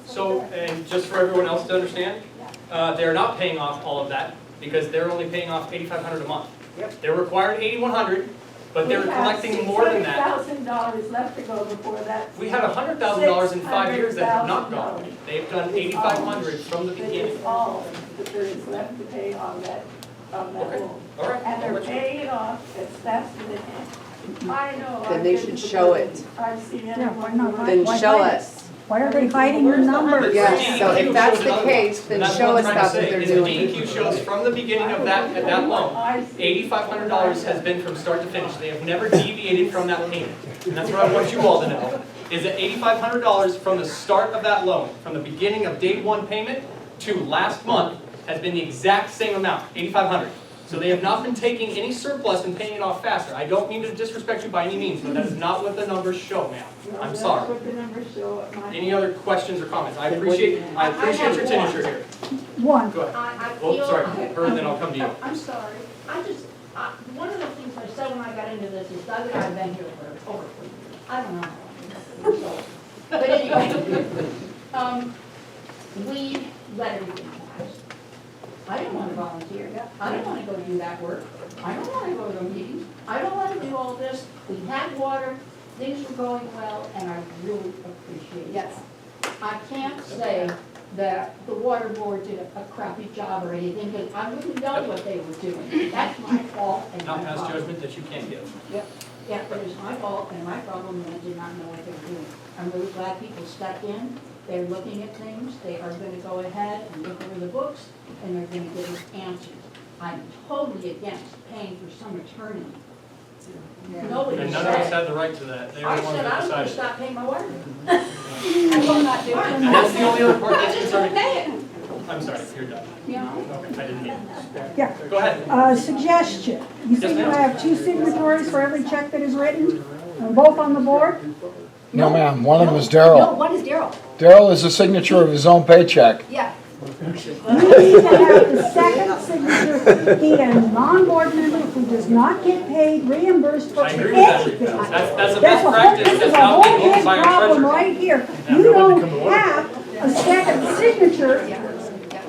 So, and just for everyone else to understand, they're not paying off all of that because they're only paying off $8,500 a month. They're required $8,100, but they're collecting more than that. $600,000 left to go before that. We had $100,000 in 5 years that have not gone. They've done $8,500 from the beginning. It's all that there is left to pay on that loan. All right. And they're paying it off as fast as they can. I know. Then I've they been should to the show building. it. I've seen why everyone. not? who Then runs- show us. Why are they hiding the numbers? Yes, so if that's the case, And then that's show what us I'm trying that's to what say, they're is the doing. DEQ shows from the beginning of that loan, $8,500 has been from start to finish. They have never deviated from that payment. And that's what I want you all to know, is that $8,500 from the start of that loan, from the beginning of day 1 payment to last month, has been the exact same amount, $8,500. So they have not been taking any surplus and paying it off faster. I don't mean to disrespect you by any means, but that is not what the numbers show, ma'am. I'm sorry. That's what the numbers show at my. Any other questions or comments? I appreciate your tenure here. One. Go ahead. I Well, feel. sorry, her, and then I'll come to you. I'm sorry. One of the things I said when I got into this is Doug and I have been here for over 3 years. I don't know how long. So, but anyway, we let everything pass. I didn't want to volunteer. I don't want to go do that work. I don't want to go to the meetings. I don't want to do all this. We had water, things were going well, and I really appreciate it. Yes. I can't say that the water board did a crappy job or anything, because I wouldn't know what they were doing. That's my fault and my Not past problem. judgment that you can't give. Yeah, but it's my fault and my problem, and I did not know what they were doing. I'm really glad people stepped in. They're looking at things. They are going to go ahead and look over the books, and they're going to give us answers. I'm totally against paying for some attorney. Nobody And none of us said. had the right to that. They were I the ones said that I was going to decided. stop paying my water bill. I will not do it. And that's the only other part I that's just don't concerning. pay it, I'm sorry, you're done. you know? Okay, I didn't mean. Yeah. Go ahead. Suggestion. You Yes, say you ma'am. have 2 signatories for every check that is written, both on the board? No, ma'am, one of them is No, Daryl. one is Daryl. Daryl is a signature of his own paycheck. Yeah. need to have the second signature be a non-board member who does not get paid, reimbursed for I agree with that. anything. That's the That's best a whole, practice, this that's is a not whole being owned big by a problem treasurer. right here. You don't have a second signature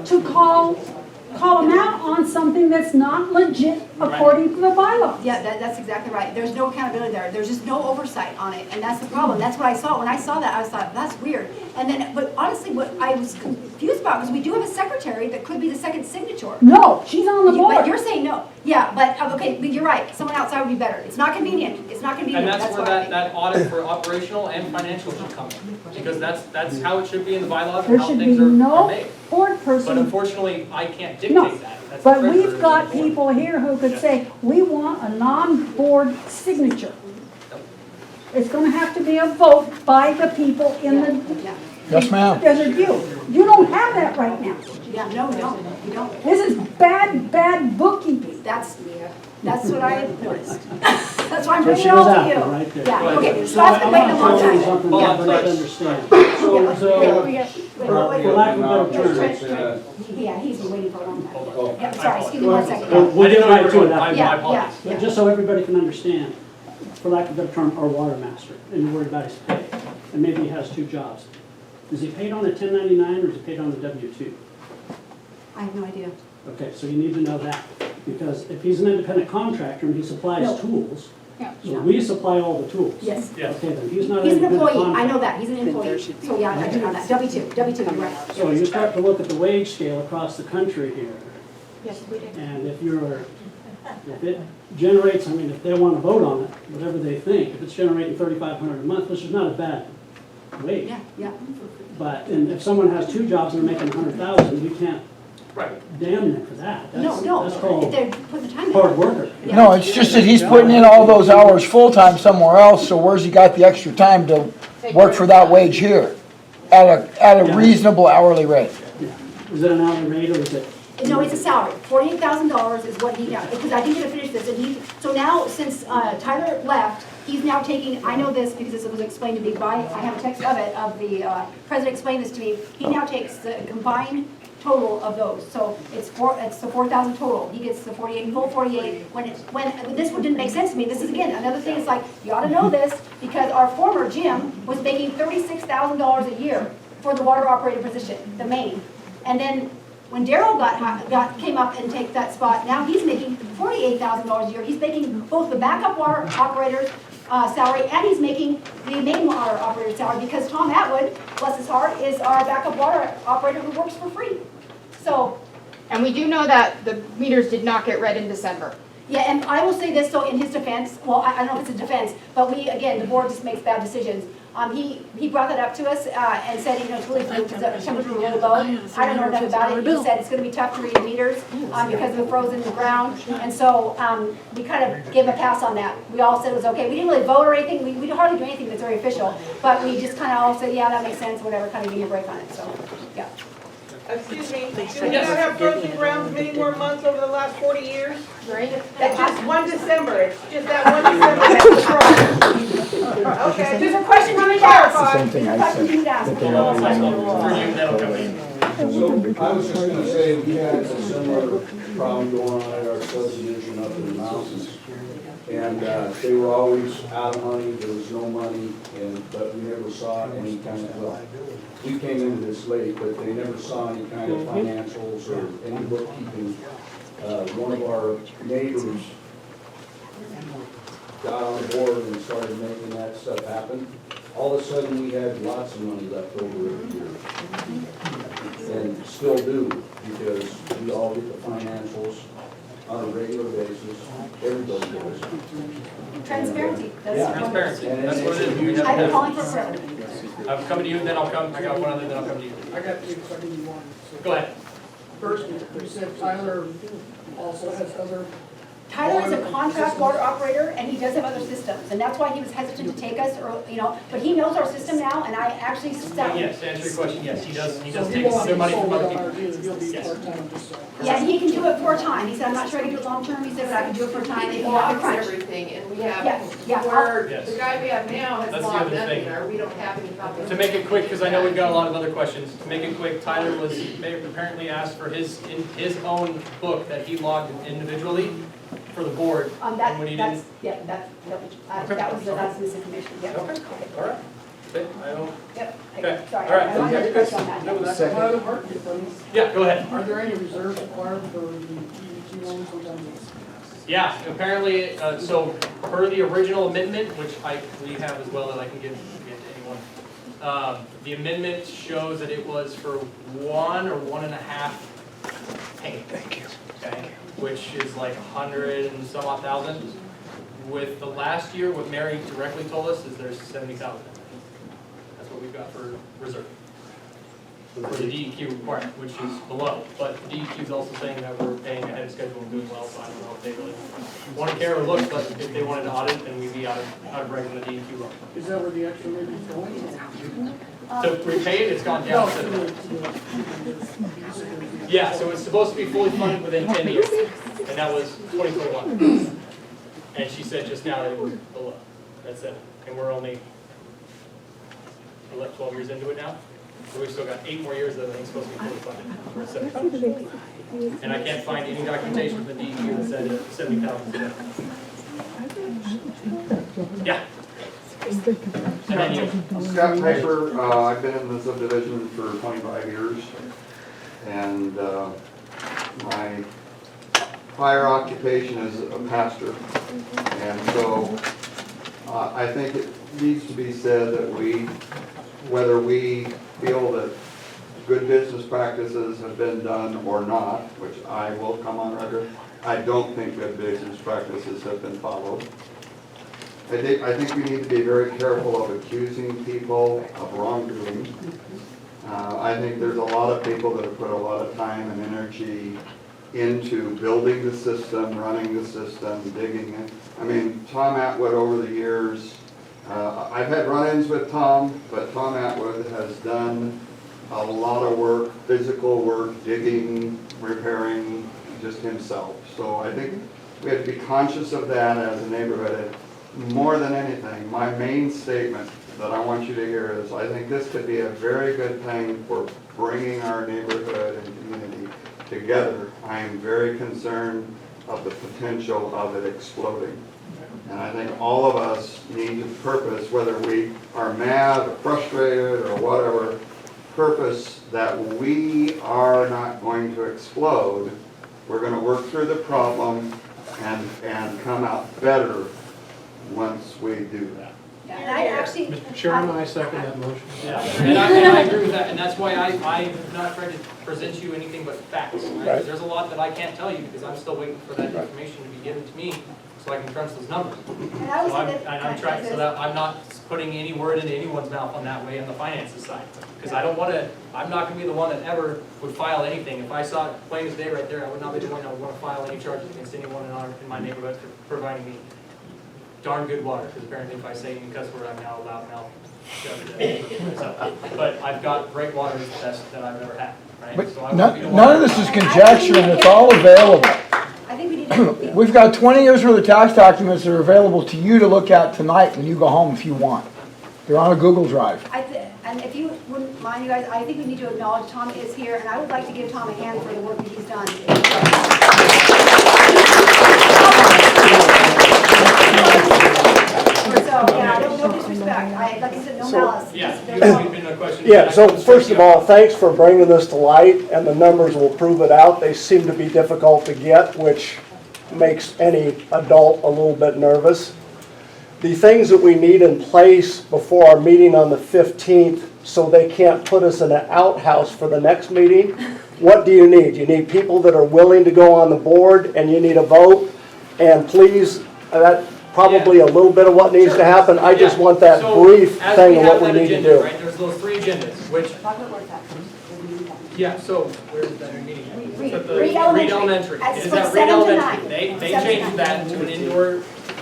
to call them out on something that's not legit according to the bylaws. Yeah, that's exactly right. There's no accountability there. There's just no oversight on it, and that's the problem. That's what I saw. When I saw that, I was thought, that's weird. And then, but honestly, what I was confused about, because we do have a secretary that could be the second signature. No, she's on the But board. you're saying no. Yeah, but, okay, but you're right. Someone outside would be better. It's not convenient. It's not convenient. And that's where what I that, think. that audit for operational and financial should come in, because that's how it should be in the bylaws and There how should be things are no made. board But person. unfortunately, I can't No, dictate that. That's but the we've treasurer got and the board. people here who could say, we want a non-board signature. It's gonna have to be a vote by the people in the Yeah, Yes, ma'am. Desert View. You don't have that right now. yeah, no, we don't. We don't. This is bad bookkeeping. That's what I noticed. That's why I'm So bringing she it all was to after, you. right there. Yeah, okay, Right. so I've been waiting a long time. Something Hold that on, I'd like to please. understand. Yeah, So, wait, for lack of a better Trent, term, yeah, he's been waiting for a long time. Hold on. Yeah, sorry, excuse me Well, 1 second. well, we'll I didn't get know right you to were it going. after. Yeah, My apologies. yeah. But just so everybody can understand, for lack of a better term, our water master, and you're worried about his pay, and maybe he has 2 jobs. Is he paid on a 1099 or is he paid on a W-2? I have no idea. Okay, so you need to know that, because if he's an independent contractor and he supplies No. tools, Yeah. so we supply all the tools. Yes. Yes. Okay, then he's not an He's an independent employee, I contractor. know that, he's an employee. So yeah, I do know that. W-2, you're right. So you start to look at the wage scale across the country here, Yes, we did. and if it generates, I mean, if they want to vote on it, whatever they think, if it's generating $3,500 a month, which is not a bad wage. Yeah, yeah. But, and if someone has 2 jobs and they're making 100,000, you can't Right. damn them for that. No, That's no, That's if called they're putting the time in. hard worker. Yeah. No, it's just that he's putting in all those hours full-time somewhere else, so where's he got the extra time to work for that wage here? At a reasonable hourly rate. Yeah. Is it an hourly rate or is it? No, it's a salary. $48,000 is what he got, because I didn't get to finish this, and so now, since Tyler left, he's now taking, I know this because this was explained to me by, I have a text of it, of the president explained this to me. He now takes the combined total of those, so it's the 4,000 total. He gets the 48, full 48. When this one didn't make sense to me, this is again, another thing is like, you ought to know this, because our former Jim was making $36,000 a year for the water operator position, the main. And then when Daryl came up and take that spot, now he's making $48,000 a year. He's making both the backup water operator's salary, and he's making the main water operator's salary, because Tom Atwood, bless his heart, is our backup water operator who works for free. So, And we do know that the meters did not get read in December. yeah, and I will say this, so in his defense, well, I don't know if it's a defense, but we, again, the board just makes bad decisions. He brought that up to us and said, you know, it's really fluid because the temperature was really low. I don't know enough about it. He said it's going to be tough to read meters because of the frozen ground. And so we kind of gave a pass on that. We all said it was okay. We didn't really vote or anything. We hardly do anything that's very official. But we just kind of all said, yeah, that makes sense, whatever, kind of give you a break on it. So, yeah. Excuse me, do we not have frozen grounds many more months over the last 40 years? Right? That's just one December, it's just that one December that's the Okay. There's a question from the house. Same thing I said. So I was just gonna say, we had a similar problem going on at our subdivision up in the mountains. And they were always out of money, there was no money, but we never saw any kind of, well, we came into this late, but they never saw any kind of financials or any bookkeeping. One of our neighbors got on board and started making that stuff happen. All of a sudden, we had lots of money left over every year. And still do, because we all get the financials on a regular basis, everybody does. Transparency. Yeah. Transparency, that's what it is. We have I've been to calling have for forever. I'm coming to you, then I'll come, I got one other, then I'll come to you. I got two questions you want. Go ahead. First, you said Tyler also has other Tyler is a contract water operator, and he does have other systems, and that's why he was hesitant to take us, or, you know, but he knows our system now, and I actually stopped. Yes, to answer your question, yes, he does take other money from other people. Yes. Yeah, and he can do it for a time. He said, I'm not sure I can do it long-term. He said, but I can do it for a time. If you Logs have a crunch. everything, and we Yeah, have, yeah. where Yes. the guy we have now has That's the logged other nothing, thing. or we don't have any copies. To make it quick, because I know we've got a lot of other questions, to make it quick, Tyler was apparently asked for his own book that he logged individually for the board. And when he didn't. That was misinformation, yeah. Okay, all right. Okay, I don't. Yep. Okay, Sorry, all right. I wanted to touch on that. Yeah, go ahead. Are there any reserves required for the EDQ loans? Sometimes Yeah, apparently, so per the original amendment, which we have as well that I can give to anyone. The amendment shows that it was for 1 or 1.5 payments. Thank you. Okay, which is like 100 and some odd thousand. With the last year, what Mary directly told us is there's 70,000. That's what we've got for reserve. For the DEQ requirement, which is below. But the DEQ is also saying that we're paying ahead of schedule and doing well, so I don't know if they really want to care or look, but if they wanted to audit, then we'd be out of break on the DEQ loan. is that where the extra money is going? To repay it, it's gone down. Yeah, so it's supposed to be fully funded within 10 years, and that was 2021. And she said just now that it was below. That's it. And we're only 12 years into it now. So we've still got 8 more years that everything's supposed to be fully funded. And I can't find any documentation from the DEQ that said 70,000 today. Yeah. And then you. Scott Piper, I've been in the subdivision for 25 years, and my prior occupation is a pastor, and so I think it needs to be said that whether we feel that good business practices have been done or not, which I will come on record, I don't think good business practices have been followed. I think we need to be very careful of accusing people of wrongdoing. I think there's a lot of people that have put a lot of time and energy into building the system, running the system, digging it. I mean, Tom Atwood over the years, I've had run-ins with Tom, but Tom Atwood has done a lot of work, physical work, digging, repairing, just himself. So I think we have to be conscious of that as a neighborhood. More than anything, my main statement that I want you to hear is I think this could be a very good thing for bringing our neighborhood and community together. I am very concerned of the potential of it exploding. And I think all of us need to purpose, whether we are mad or frustrated or whatever, purpose that we are not going to explode. We're going to work through the problem and come out better once we do that. Yeah, and I actually. Mr. Chairman, I second that motion. Yeah, and I agree with that, and that's why I'm not trying to present you anything but facts. Right? There's a lot that I can't tell you because I'm still waiting for that information to be given to me so I can crunch those numbers. And I was I'm trying so that I'm not putting any word into anyone's mouth on that way on the finances side. Because I don't want to, I'm not going to be the one that ever would file anything. If I saw it plain as day right there, I would not be the one that would want to file any charges against anyone in my neighborhood for providing me darn good water, because apparently if I say any cuss word, I'm now allowed now. But I've got great water, it's the best that I've ever had, right? But So I want to be the one. none of this is conjecture, and it's all available. I think we need to. We've got 20 years worth of tax documents that are available to you to look at tonight when you go home if you want. They're on a Google Drive. And if you wouldn't mind, you guys, I think we need to acknowledge Tom is here, and I would like to give Tom a hand for the work that he's done. So, yeah, no disrespect. Like I said, no malice. Yeah, so first of all, thanks for bringing this to light, and the numbers will prove it out. They seem to be difficult to get, which makes any adult a little bit nervous. The things that we need in place before our meeting on the 15th, so they can't put us in an outhouse for the next meeting, what do you need? You need people that are willing to go on the board, and you need a vote. And please, that's probably a little bit of what needs to happen. I just want that brief thing of what we need to do. There's there's those 3 agendas, which, Talk about where taxes. yeah, so where's that meeting? Reed. It's at the Reed Elementary. Reed Elementary. At It is from at Reed 7 to Elementary. 9. They 7 to changed 9. that to an indoor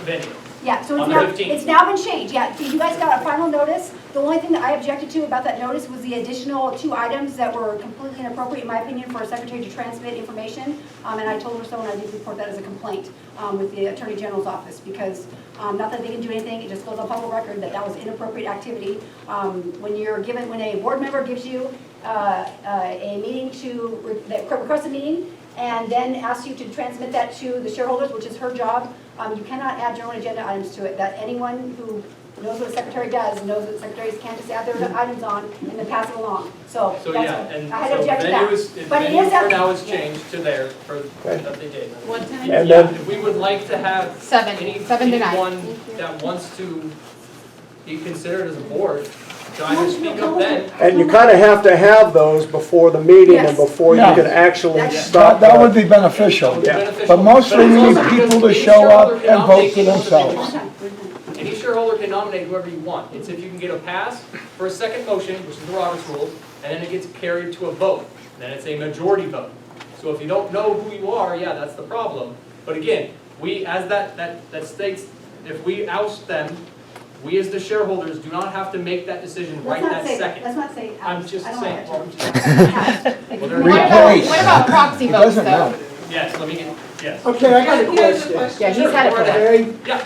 venue. Yeah, so On it's the now, 15th. it's now been changed, yeah, you guys got a final notice. The only thing that I objected to about that notice was the additional 2 items that were completely inappropriate, in my opinion, for a secretary to transmit information. And I told her so, and I did report that as a complaint with the Attorney General's office, because not that they can do anything, it just goes on public record that that was inappropriate activity. When a board member gives you a meeting that requests a meeting, and then asks you to transmit that to the shareholders, which is her job, you cannot add your own agenda items to it. That anyone who knows what a secretary does, knows that secretaries can't just add their items on and then pass it along. So So, that's yeah, what, and I had to so object to venue that. is, But it venue is for up- now is changed to there, for, that they did. What time? And Yeah, then, if we would like to have 7 to 9. anyone that wants to be considered as a board, to either speak up then. and you kind of have to have those before the meeting and Yes. before you Yeah. can actually That's- stop That would the. be beneficial. That would be Yeah. beneficial. But mostly it's we need also because people to any show shareholder up can and vote nominate for whoever they themselves. want. Any shareholder can nominate whoever you want. It's if you can get a pass for a second motion, which is the Roberts rules, and then it gets carried to a vote. Then it's a majority vote. So if you don't know who you are, yeah, that's the problem. But again, we, as that states, if we oust them, we as the shareholders do not have to make that decision right Let's not that say, second. let's not say. I'm just I don't saying. want well, that. well, they're- Replace. What about proxy It votes doesn't though? matter. Yes, let me get, yes. Okay, I got a He has a question. Yeah, he's had it for that. Okay, Yeah,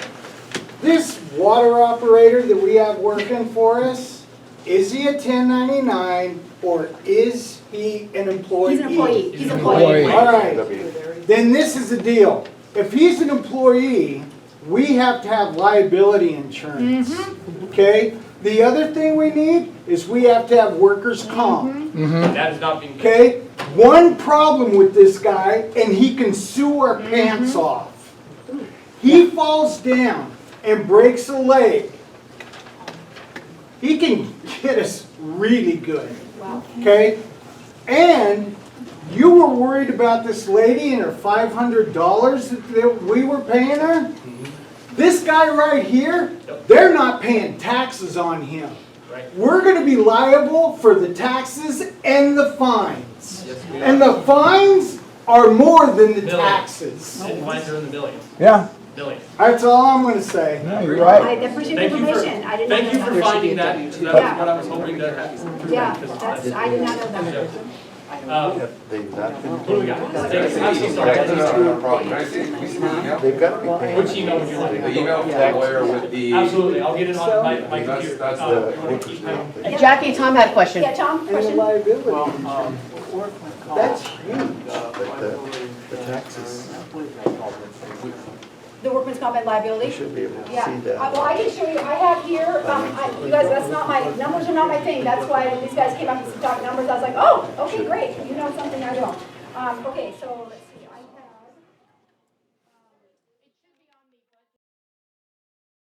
this water operator that we have working for us, is he a 1099 or is he an employee? He's an employee, he's an Employee. employee. All right, then this is the deal. If he's an employee, we have to have liability insurance. Okay? The other thing we need is we have to have workers' comp. that is not being. Okay? One problem with this guy, and he can sue our pants off. He falls down and breaks a leg. He can get us really good. Wow. Okay? And you were worried about this lady and her $500 that we were paying her? This guy right here, they're not paying taxes on him. Right. We're gonna be liable for the taxes and the fines. Yes, we And the fines are more than the Millions. taxes. And fines are in the millions. Yeah, Millions. That's all I'm gonna say. yeah, you're I right. appreciate the Thank you for, information, I did not thank you know for that. finding that, because that was what I was hoping to have. Yeah, that's, I did not know that. What do we got? I'm so sorry. They've got to be paying. Which email would you like? The email from the lawyer with the. Absolutely, I'll get it on my computer. That's You the wanna keep that? interesting. Jackie, Tom had a question. Yeah, Tom, And the question? liability. That's huge. The taxes, The workman's comp and liability? you should be able to Yeah, see that. well, I can show you, I have here, you guys, that's not my, numbers are not my thing, that's why when these guys came up and talked numbers, I was like, oh, okay, great, you know something I don't. Okay, so, let's see.